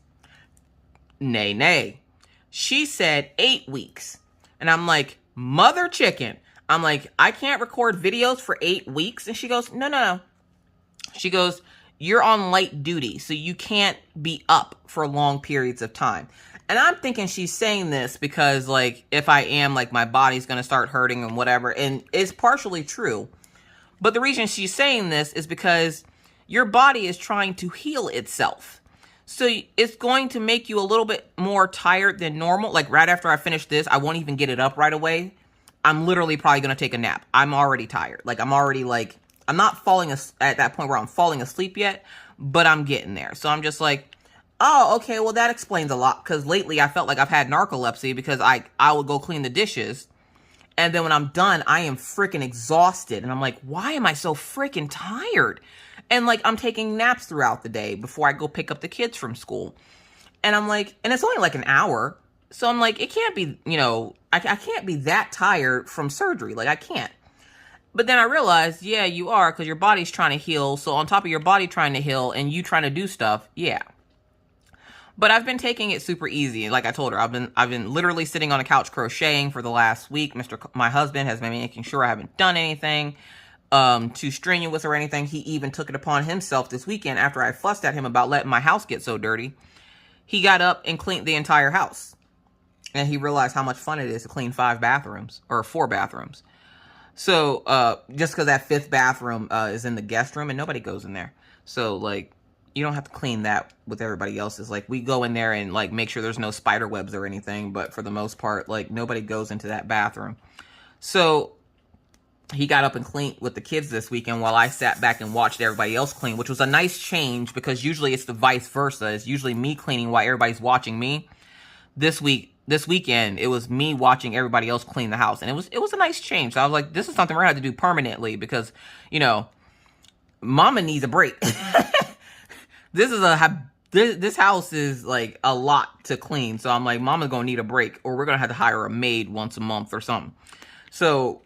A: Nay. She said 8 weeks. And I'm like, mother chicken. I'm like, I can't record videos for 8 weeks. And she goes, no. She goes, you're on light duty, so you can't be up for long periods of time. And I'm thinking she's saying this because, like, if I am, like, my body's going to start hurting and whatever. And it's partially true. But the reason she's saying this is because your body is trying to heal itself. So it's going to make you a little bit more tired than normal. Like right after I finish this, I won't even get it up right away. I'm literally probably going to take a nap. I'm already tired. Like I'm already like, I'm not falling at that point where I'm falling asleep yet, but I'm getting there. So I'm just like, oh, okay, well that explains a lot. Because lately I felt like I've had narcolepsy because I would go clean the dishes. And then when I'm done, I am freaking exhausted. And I'm like, why am I so freaking tired? And like, I'm taking naps throughout the day before I go pick up the kids from school. And I'm like, and it's only like an hour. So I'm like, it can't be, you know, I can't be that tired from surgery. Like I can't. But then I realized, yeah, you are, because your body's trying to heal. So on top of your body trying to heal and you trying to do stuff, yeah. But I've been taking it super easy. Like I told her, I've been literally sitting on a couch crocheting for the last week. My husband has been making sure I haven't done anything too strenuous or anything. He even took it upon himself this weekend after I fussed at him about letting my house get so dirty. He got up and cleaned the entire house. And he realized how much fun it is to clean 4 bathrooms. So just because that 5th bathroom is in the guest room and nobody goes in there. So like, you don't have to clean that with everybody else's. Like, we go in there and like make sure there's no spider webs or anything, but for the most part, like, nobody goes into that bathroom. So he got up and cleaned with the kids this weekend while I sat back and watched everybody else clean, which was a nice change because usually it's the vice versa. It's usually me cleaning while everybody's watching me. This weekend, it was me watching everybody else clean the house, and it was a nice change. So I was like, this is something we're gonna have to do permanently because, you know, Mama needs a break. This house is like a lot to clean, so I'm like, Mama's gonna need a break, or we're gonna have to hire a maid once a month or something. So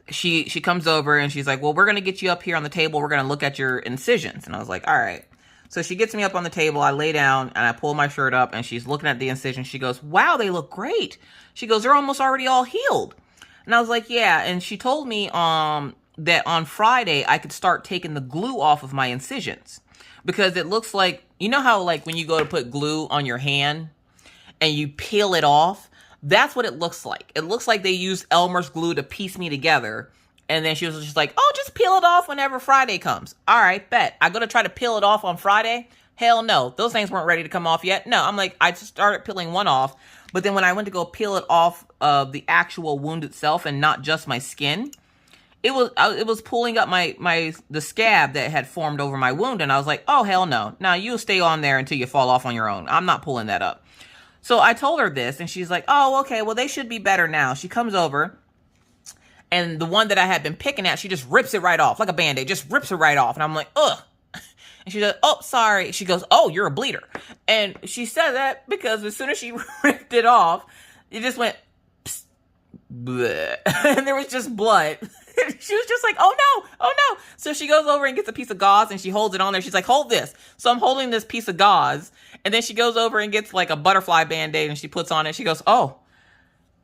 A: she comes over and she's like, well, we're going to get you up here on the table. We're going to look at your incisions. And I was like, all right. So she gets me up on the table. I lay down and I pull my shirt up and she's looking at the incisions. She goes, wow, they look great. She goes, they're almost already all healed. And I was like, yeah. And she told me that on Friday I could start taking the glue off of my incisions because it looks like, you know how like when you go to put glue on your hand and you peel it off? That's what it looks like. It looks like they used Elmer's glue to piece me together. And then she was just like, oh, just peel it off whenever Friday comes. All right, bet. I'm going to try to peel it off on Friday? Hell no. Those things weren't ready to come off yet. No, I'm like, I just started peeling one off. But then when I went to go peel it off of the actual wound itself and not just my skin, it was pulling up the scab that had formed over my wound. And I was like, oh, hell no. Now you'll stay on there until you fall off on your own. I'm not pulling that up. So I told her this, and she's like, oh, okay, well, they should be better now. She comes over, and the one that I had been picking at, she just rips it right off, like a Band-Aid, just rips it right off. And I'm like, ugh. And she goes, oh, sorry. She goes, oh, you're a bleeder. And she said that because as soon as she ripped it off, it just went, psst, bleh. And there was just blood. She was just like, oh no. So she goes over and gets a piece of gauze and she holds it on there. She's like, hold this. So I'm holding this piece of gauze. And then she goes over and gets like a butterfly Band-Aid and she puts on it. She goes, oh,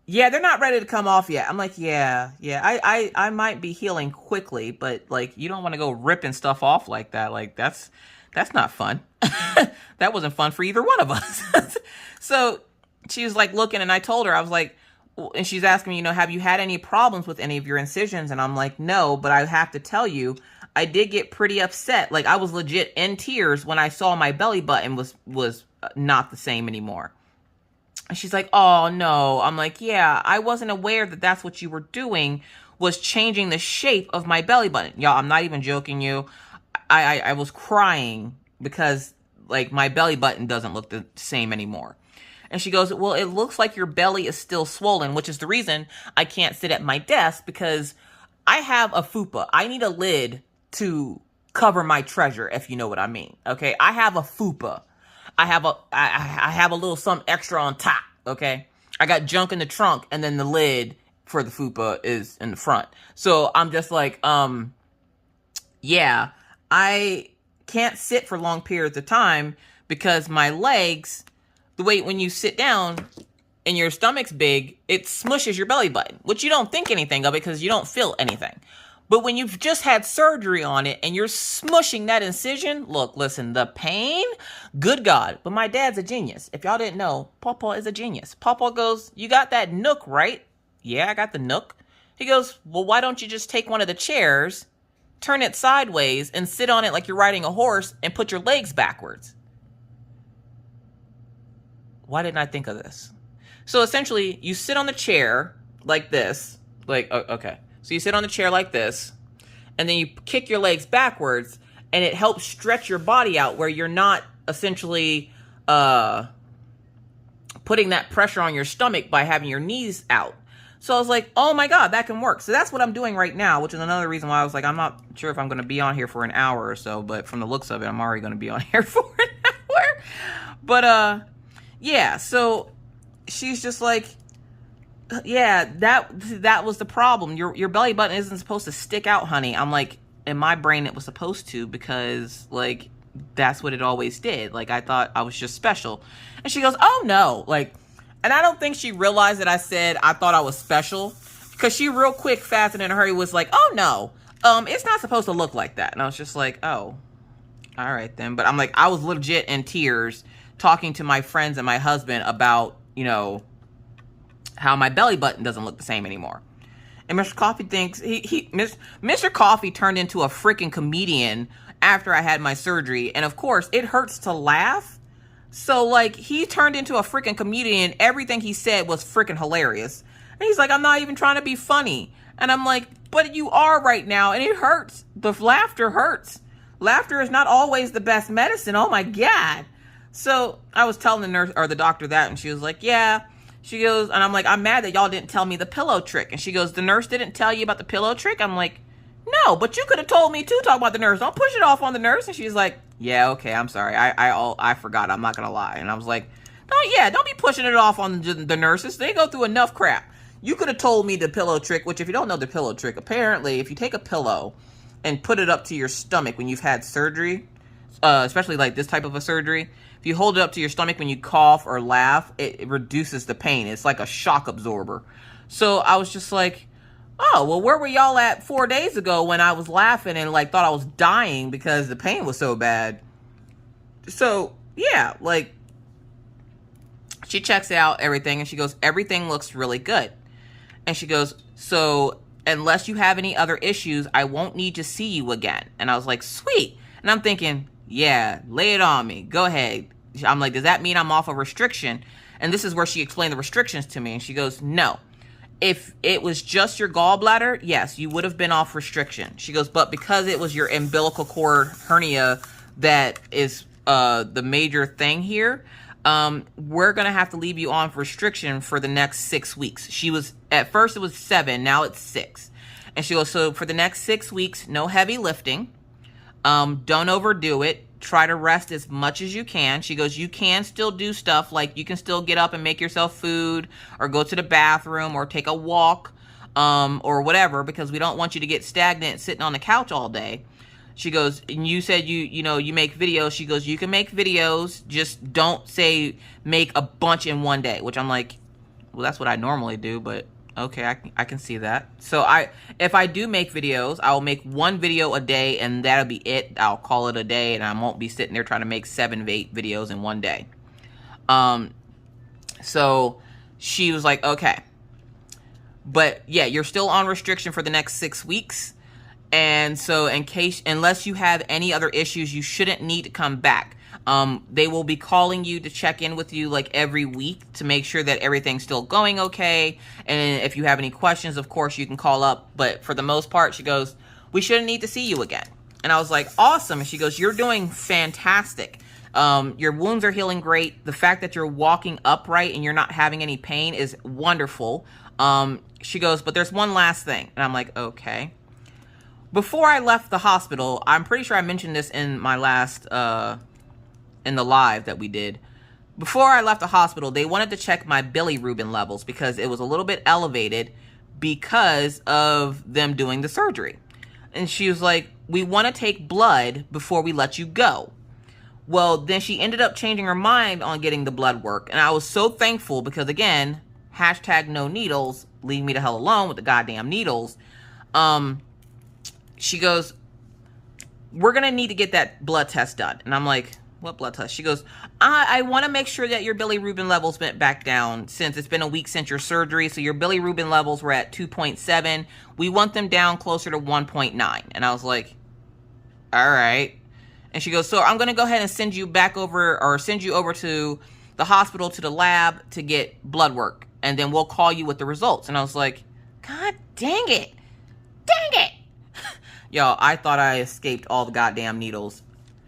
A: yeah, they're not ready to come off yet. I'm like, yeah, I might be healing quickly, but like, you don't want to go ripping stuff off like that. Like, that's not fun. That wasn't fun for either one of us. So she was like looking, and I told her, I was like, and she's asking me, you know, have you had any problems with any of your incisions? And I'm like, no, but I have to tell you, I did get pretty upset. Like, I was legit in tears when I saw my belly button was not the same anymore. And she's like, oh, no. I'm like, yeah, I wasn't aware that that's what you were doing, was changing the shape of my belly button. Y'all, I'm not even joking you. I was crying because, like, my belly button doesn't look the same anymore. And she goes, well, it looks like your belly is still swollen, which is the reason I can't sit at my desk, because I have a fupa. I need a lid to cover my treasure, if you know what I mean. Okay, I have a fupa. I have a little something extra on top. Okay, I got junk in the trunk, and then the lid for the fupa is in the front. So I'm just like, yeah, I can't sit for long periods of time because my legs, the way when you sit down and your stomach's big, it smushes your belly button, which you don't think anything of it because you don't feel anything. But when you've just had surgery on it and you're smushing that incision, look, listen, the pain, good God. But my dad's a genius. If y'all didn't know, Pawpaw is a genius. Pawpaw goes, you got that nook, right? Yeah, I got the nook. He goes, well, why don't you just take one of the chairs, turn it sideways, and sit on it like you're riding a horse and put your legs backwards? Why didn't I think of this? So essentially, you sit on the chair like this. Like, okay. So you sit on the chair like this, and then you kick your legs backwards, and it helps stretch your body out where you're not essentially putting that pressure on your stomach by having your knees out. So I was like, oh my God, that can work. So that's what I'm doing right now, which is another reason why I was like, I'm not sure if I'm going to be on here for an hour or so, but from the looks of it, I'm already going to be on here for an hour. But yeah, so she's just like, yeah, that was the problem. Your belly button isn't supposed to stick out, honey. I'm like, in my brain it was supposed to, because like that's what it always did. Like, I thought I was just special. And she goes, oh no. Like, and I don't think she realized that I said I thought I was special, because she real quick, fast and in a hurry was like, oh no, it's not supposed to look like that. And I was just like, oh, all right then. But I'm like, I was legit in tears talking to my friends and my husband about, you know, how my belly button doesn't look the same anymore. And Mr. Coffee thinks Mr. Coffee turned into a freaking comedian after I had my surgery. And of course, it hurts to laugh. So like, he turned into a freaking comedian. Everything he said was freaking hilarious. And he's like, I'm not even trying to be funny. And I'm like, but you are right now, and it hurts. The laughter hurts. Laughter is not always the best medicine. Oh my God. So I was telling the nurse or the doctor that, and she was like, yeah. She goes, and I'm like, I'm mad that y'all didn't tell me the pillow trick. And she goes, the nurse didn't tell you about the pillow trick? I'm like, no, but you could have told me too, talk about the nurse. Don't push it off on the nurse. And she's like, yeah, okay, I'm sorry. I forgot. I'm not going to lie. And I was like, don't be pushing it off on the nurses. They go through enough crap. You could have told me the pillow trick, which if you don't know the pillow trick, apparently if you take a pillow and put it up to your stomach when you've had surgery, especially like this type of a surgery, if you hold it up to your stomach when you cough or laugh, it reduces the pain. It's like a shock absorber. So I was just like, oh, well, where were y'all at 4 days ago when I was laughing and like thought I was dying because the pain was so bad? So yeah, like she checks out everything and she goes, everything looks really good. And she goes, so unless you have any other issues, I won't need to see you again. And I was like, sweet. And I'm thinking, yeah, lay it on me. Go ahead. I'm like, does that mean I'm off a restriction? And this is where she explained the restrictions to me. And she goes, no. If it was just your gallbladder, yes, you would have been off restriction. She goes, but because it was your umbilical cord hernia that is the major thing here, we're going to have to leave you on restriction for the next 6 weeks. She was, at first it was 7, now it's 6. And she goes, so for the next 6 weeks, no heavy lifting. Don't overdo it. Try to rest as much as you can. She goes, you can still do stuff like you can still get up and make yourself food or go to the bathroom or take a walk, or whatever, because we don't want you to get stagnant sitting on the couch all day. She goes, and you said you make videos. She goes, you can make videos. Just don't say make a bunch in one day, which I'm like, well, that's what I normally do, but okay, I can see that. So if I do make videos, I'll make 1 video a day and that'll be it. I'll call it a day and I won't be sitting there trying to make 7 to 8 videos in one day. So she was like, okay. But yeah, you're still on restriction for the next 6 weeks. And so unless you have any other issues, you shouldn't need to come back. They will be calling you to check in with you like every week to make sure that everything's still going okay. And if you have any questions, of course, you can call up. But for the most part, she goes, we shouldn't need to see you again. And I was like, awesome. And she goes, you're doing fantastic. Your wounds are healing great. The fact that you're walking upright and you're not having any pain is wonderful. She goes, but there's one last thing. And I'm like, okay. Before I left the hospital, I'm pretty sure I mentioned this in my last, in the live that we did. Before I left the hospital, they wanted to check my bilirubin levels because it was a little bit elevated because of them doing the surgery. And she was like, we want to take blood before we let you go. Well, then she ended up changing her mind on getting the blood work. And I was so thankful because, again, hashtag no needles, leave me the hell alone with the goddamn needles. She goes, we're going to need to get that blood test done. And I'm like, what blood test? She goes, I want to make sure that your bilirubin levels went back down since it's been a week since your surgery. So your bilirubin levels were at 2.7. We want them down closer to 1.9. And I was like, all right. And she goes, so I'm going to go ahead and send you back over, or send you over to the hospital, to the lab to get blood work. And then we'll call you with the results. And I was like, God dang it. Dang it. Yo, I thought I escaped all the goddamn needles.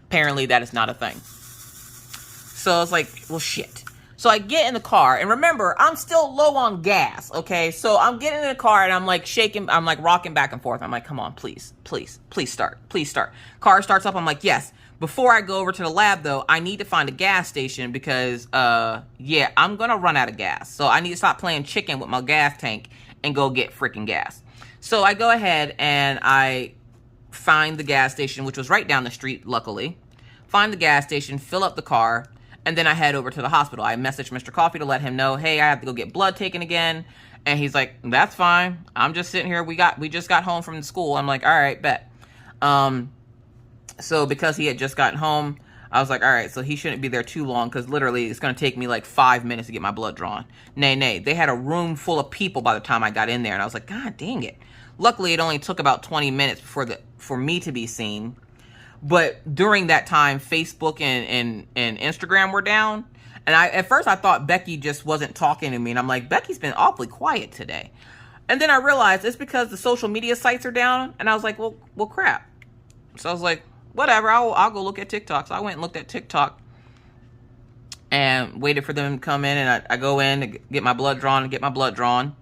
A: Apparently that is not a thing. So I was like, well, shit. So I get in the car, and remember, I'm still low on gas, okay? So I'm getting in the car, and I'm like shaking, I'm like rocking back and forth. I'm like, come on, please, please, please start, please start. Car starts up, I'm like, yes. Before I go over to the lab, though, I need to find a gas station because, yeah, I'm gonna run out of gas. So I need to stop playing chicken with my gas tank and go get freaking gas. So I go ahead and I find the gas station, which was right down the street, luckily. Find the gas station, fill up the car, and then I head over to the hospital. I message Mr. Coffee to let him know, hey, I have to go get blood taken again. And he's like, that's fine. I'm just sitting here. We just got home from school. I'm like, all right, bet. So because he had just gotten home, I was like, all right, so he shouldn't be there too long because literally it's going to take me like 5 minutes to get my blood drawn. Nay. They had a room full of people by the time I got in there, and I was like, God dang it. Luckily, it only took about 20 minutes for me to be seen. But during that time, Facebook and Instagram were down. And at first I thought Becky just wasn't talking to me. And I'm like, Becky's been awfully quiet today. And then I realized it's because the social media sites are down. And I was like, well, crap. So I was like, whatever, I'll go look at TikTok. So I went and looked at TikTok and waited for them to come in. And I go in to get my blood drawn And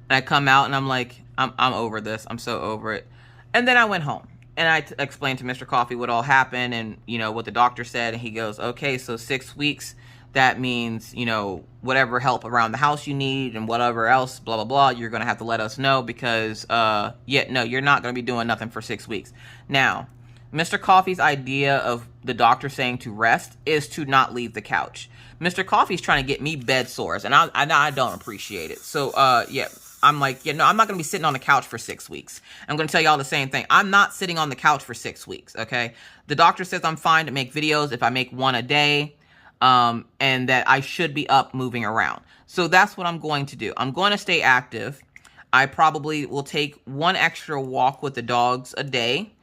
A: I come out and I'm like, I'm over this. I'm so over it. And then I went home. And I explained to Mr. Coffee what all happened and, you know, what the doctor said. And he goes, okay, so 6 weeks, that means, you know, whatever help around the house you need and whatever else, blah, blah, blah, you're going to have to let us know because, no, you're not going to be doing nothing for 6 weeks. Now, Mr. Coffee's idea of the doctor saying to rest is to not leave the couch. Mr. Coffee's trying to get me bed sores, and I don't appreciate it. So, yeah. I'm like, I'm not going to be sitting on the couch for 6 weeks. I'm going to tell y'all the same thing. I'm not sitting on the couch for 6 weeks, okay? The doctor says I'm fine to make videos if I make one a day, and that I should be up moving around. So that's what I'm going to do. I'm going to stay active. I probably will take one extra walk with the dogs a day,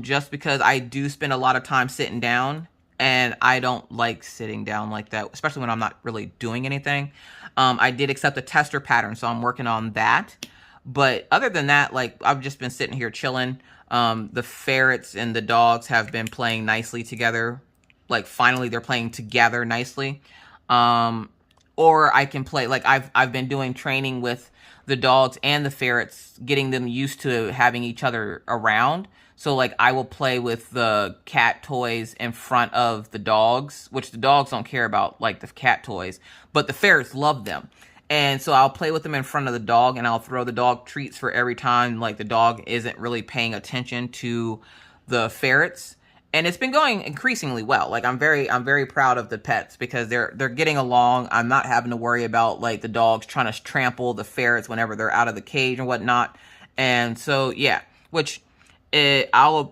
A: just because I do spend a lot of time sitting down, and I don't like sitting down like that, especially when I'm not really doing anything. I did accept a tester pattern, so I'm working on that. But other than that, like, I've just been sitting here chilling. The ferrets and the dogs have been playing nicely together. Like, finally, they're playing together nicely. Or I can play, like, I've been doing training with the dogs and the ferrets, getting them used to having each other around. So, like, I will play with the cat toys in front of the dogs, which the dogs don't care about, like, the cat toys. But the ferrets love them. And so I'll play with them in front of the dog, and I'll throw the dog treats for every time, like, the dog isn't really paying attention to the ferrets. And it's been going increasingly well. Like, I'm very proud of the pets because they're getting along. I'm not having to worry about, like, the dogs trying to trample the ferrets whenever they're out of the cage and whatnot. And so, yeah, which... I'll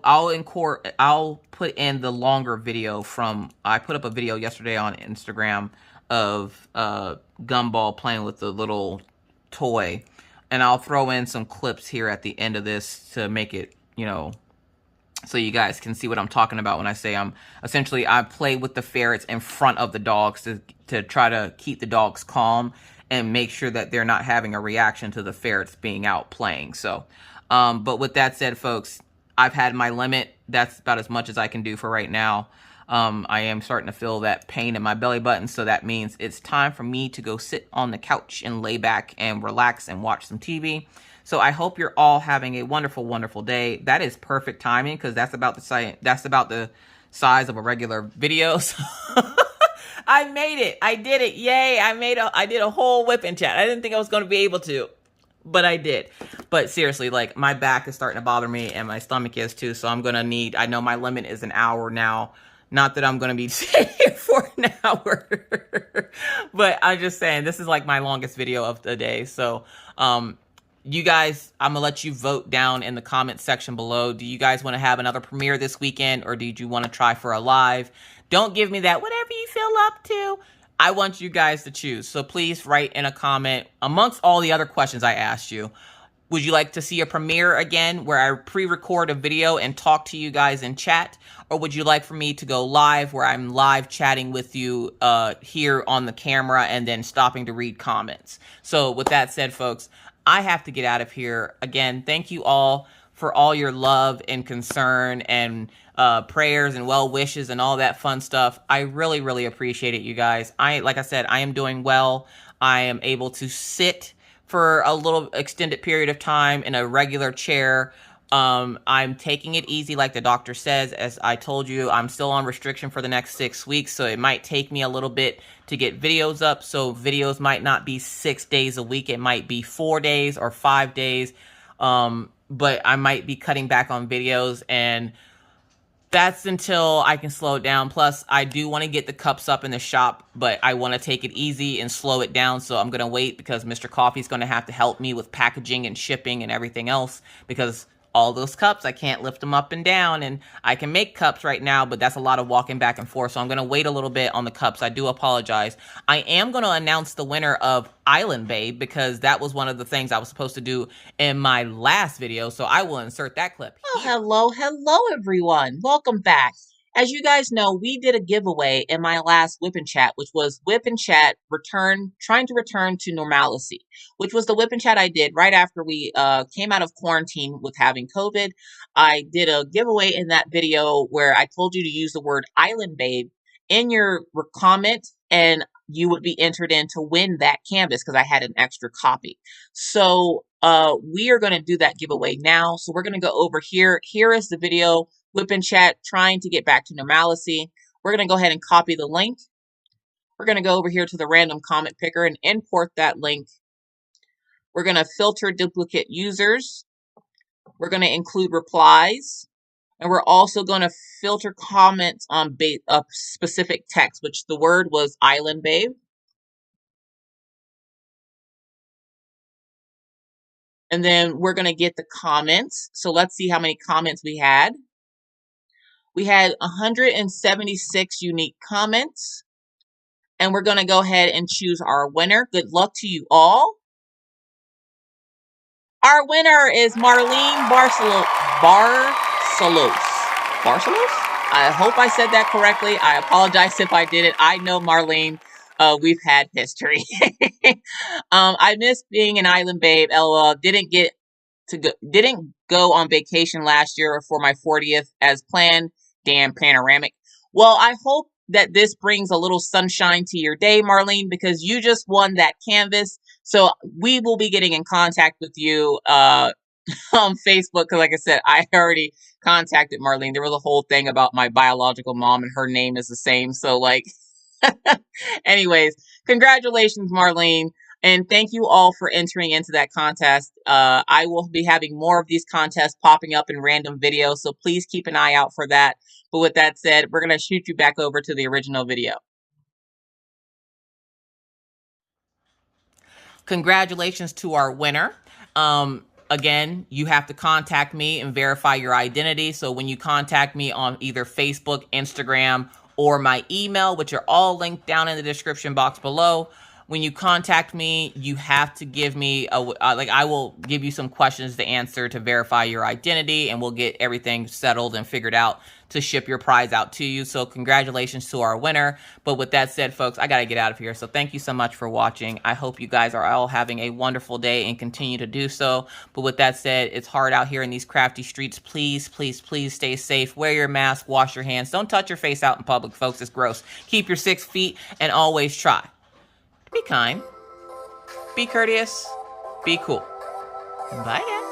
A: put in the longer video I put up a video yesterday on Instagram of Gumball playing with the little toy, and I'll throw in some clips here at the end of this to make it, you know, so you guys can see what I'm talking about when I say I play with the ferrets in front of the dogs to try to keep the dogs calm and make sure that they're not having a reaction to the ferrets being out playing. So, but with that said, folks, I've had my limit. That's about as much as I can do for right now. I am starting to feel that pain in my belly button, so that means it's time for me to go sit on the couch and lay back and relax and watch some TV. So I hope you're all having a wonderful, wonderful day. That is perfect timing because that's about the size of a regular video. So I made it. I did it. Yay. I did a whole whipping chat. I didn't think I was going to be able to, but I did. But seriously, like, my back is starting to bother me and my stomach is too. So I'm going to I know my limit is an hour now. Not that I'm going to be sitting here for an hour, but I'm just saying this is like my longest video of the day. So, you guys, I'm going to let you vote down in the comment section below. Do you guys want to have another premiere this weekend, or did you want to try for a live? Don't give me that whatever you feel up to. I want you guys to choose. So please write in a comment amongst all the other questions I asked you. Would you like to see a premiere again where I pre-record a video and talk to you guys in chat? Or would you like for me to go live where I'm live chatting with you here on the camera and then stopping to read comments? So with that said, folks, I have to get out of here. Again, thank you all for all your love and concern and prayers and well wishes and all that fun stuff. I really, really appreciate it, you guys. Like I said, I am doing well. I am able to sit for a little extended period of time in a regular chair. I'm taking it easy like the doctor says. As I told you, I'm still on restriction for the next 6 weeks, so it might take me a little bit to get videos up. So videos might not be 6 days a week. It might be 4 days or 5 days. But I might be cutting back on videos, and that's until I can slow it down. Plus, I do want to get the cups up in the shop, but I want to take it easy and slow it down. So I'm going to wait because Mr. Coffee's going to have to help me with packaging and shipping and everything else, because all those cups. I can't lift them up and down, and I can make cups right now, but that's a lot of walking back and forth. So I'm going to wait a little bit on the cups. I do apologize. I am going to announce the winner of Island Babe because that was one of the things I was supposed to do in my last video. So I will insert that clip.
B: Oh, hello, everyone. Welcome back. As you guys know, we did a giveaway in my last Whip and Chat, which was Whip and Chat trying to return to normalcy, which was the Whip and Chat I did right after we came out of quarantine with having COVID. I did a giveaway in that video where I told you to use the word Island Babe in your comment, and you would be entered in to win that canvas because I had an extra copy. So we are going to do that giveaway now. So we're going to go over here. Here is the video, Whip and Chat trying to get back to normalcy. We're going to go ahead and copy the link. We're going to go over here to the random comment picker and import that link. We're going to filter duplicate users. We're going to include replies. And we're also going to filter comments on a specific text, which the word was Island Babe. And then we're going to get the comments. So let's see how many comments we had. We had 176 unique comments. And we're going to go ahead and choose our winner. Good luck to you all. Our winner is Marlene Barcelos. I hope I said that correctly. I apologize if I didn't. I know Marlene. We've had history. I miss being an Island Babe. LOL. Didn't go on vacation last year for my 40th as planned. Damn panoramic. Well, I hope that this brings a little sunshine to your day, Marlene, because you just won that canvas. So we will be getting in contact with you on Facebook, because like I said, I already contacted Marlene. There was a whole thing about my biological mom and her name is the same. So like, anyways, congratulations, Marlene. And thank you all for entering into that contest. I will be having more of these contests popping up in random videos, so please keep an eye out for that. But with that said, we're going to shoot you back over to the original video.
A: Congratulations to our winner. Again, you have to contact me and verify your identity. So when you contact me on either Facebook, Instagram, or my email, which are all linked down in the description box below, when you contact me, you have to give me I will give you some questions to answer to verify your identity, and we'll get everything settled and figured out to ship your prize out to you. So congratulations to our winner. But with that said, folks, I got to get out of here. So thank you so much for watching. I hope you guys are all having a wonderful day and continue to do so. But with that said, it's hard out here in these crafty streets. Please, please, please stay safe. Wear your mask, wash your hands. Don't touch your face out in public, folks. It's gross. Keep your 6 feet and always try. Be kind, be courteous, be cool. Bye now.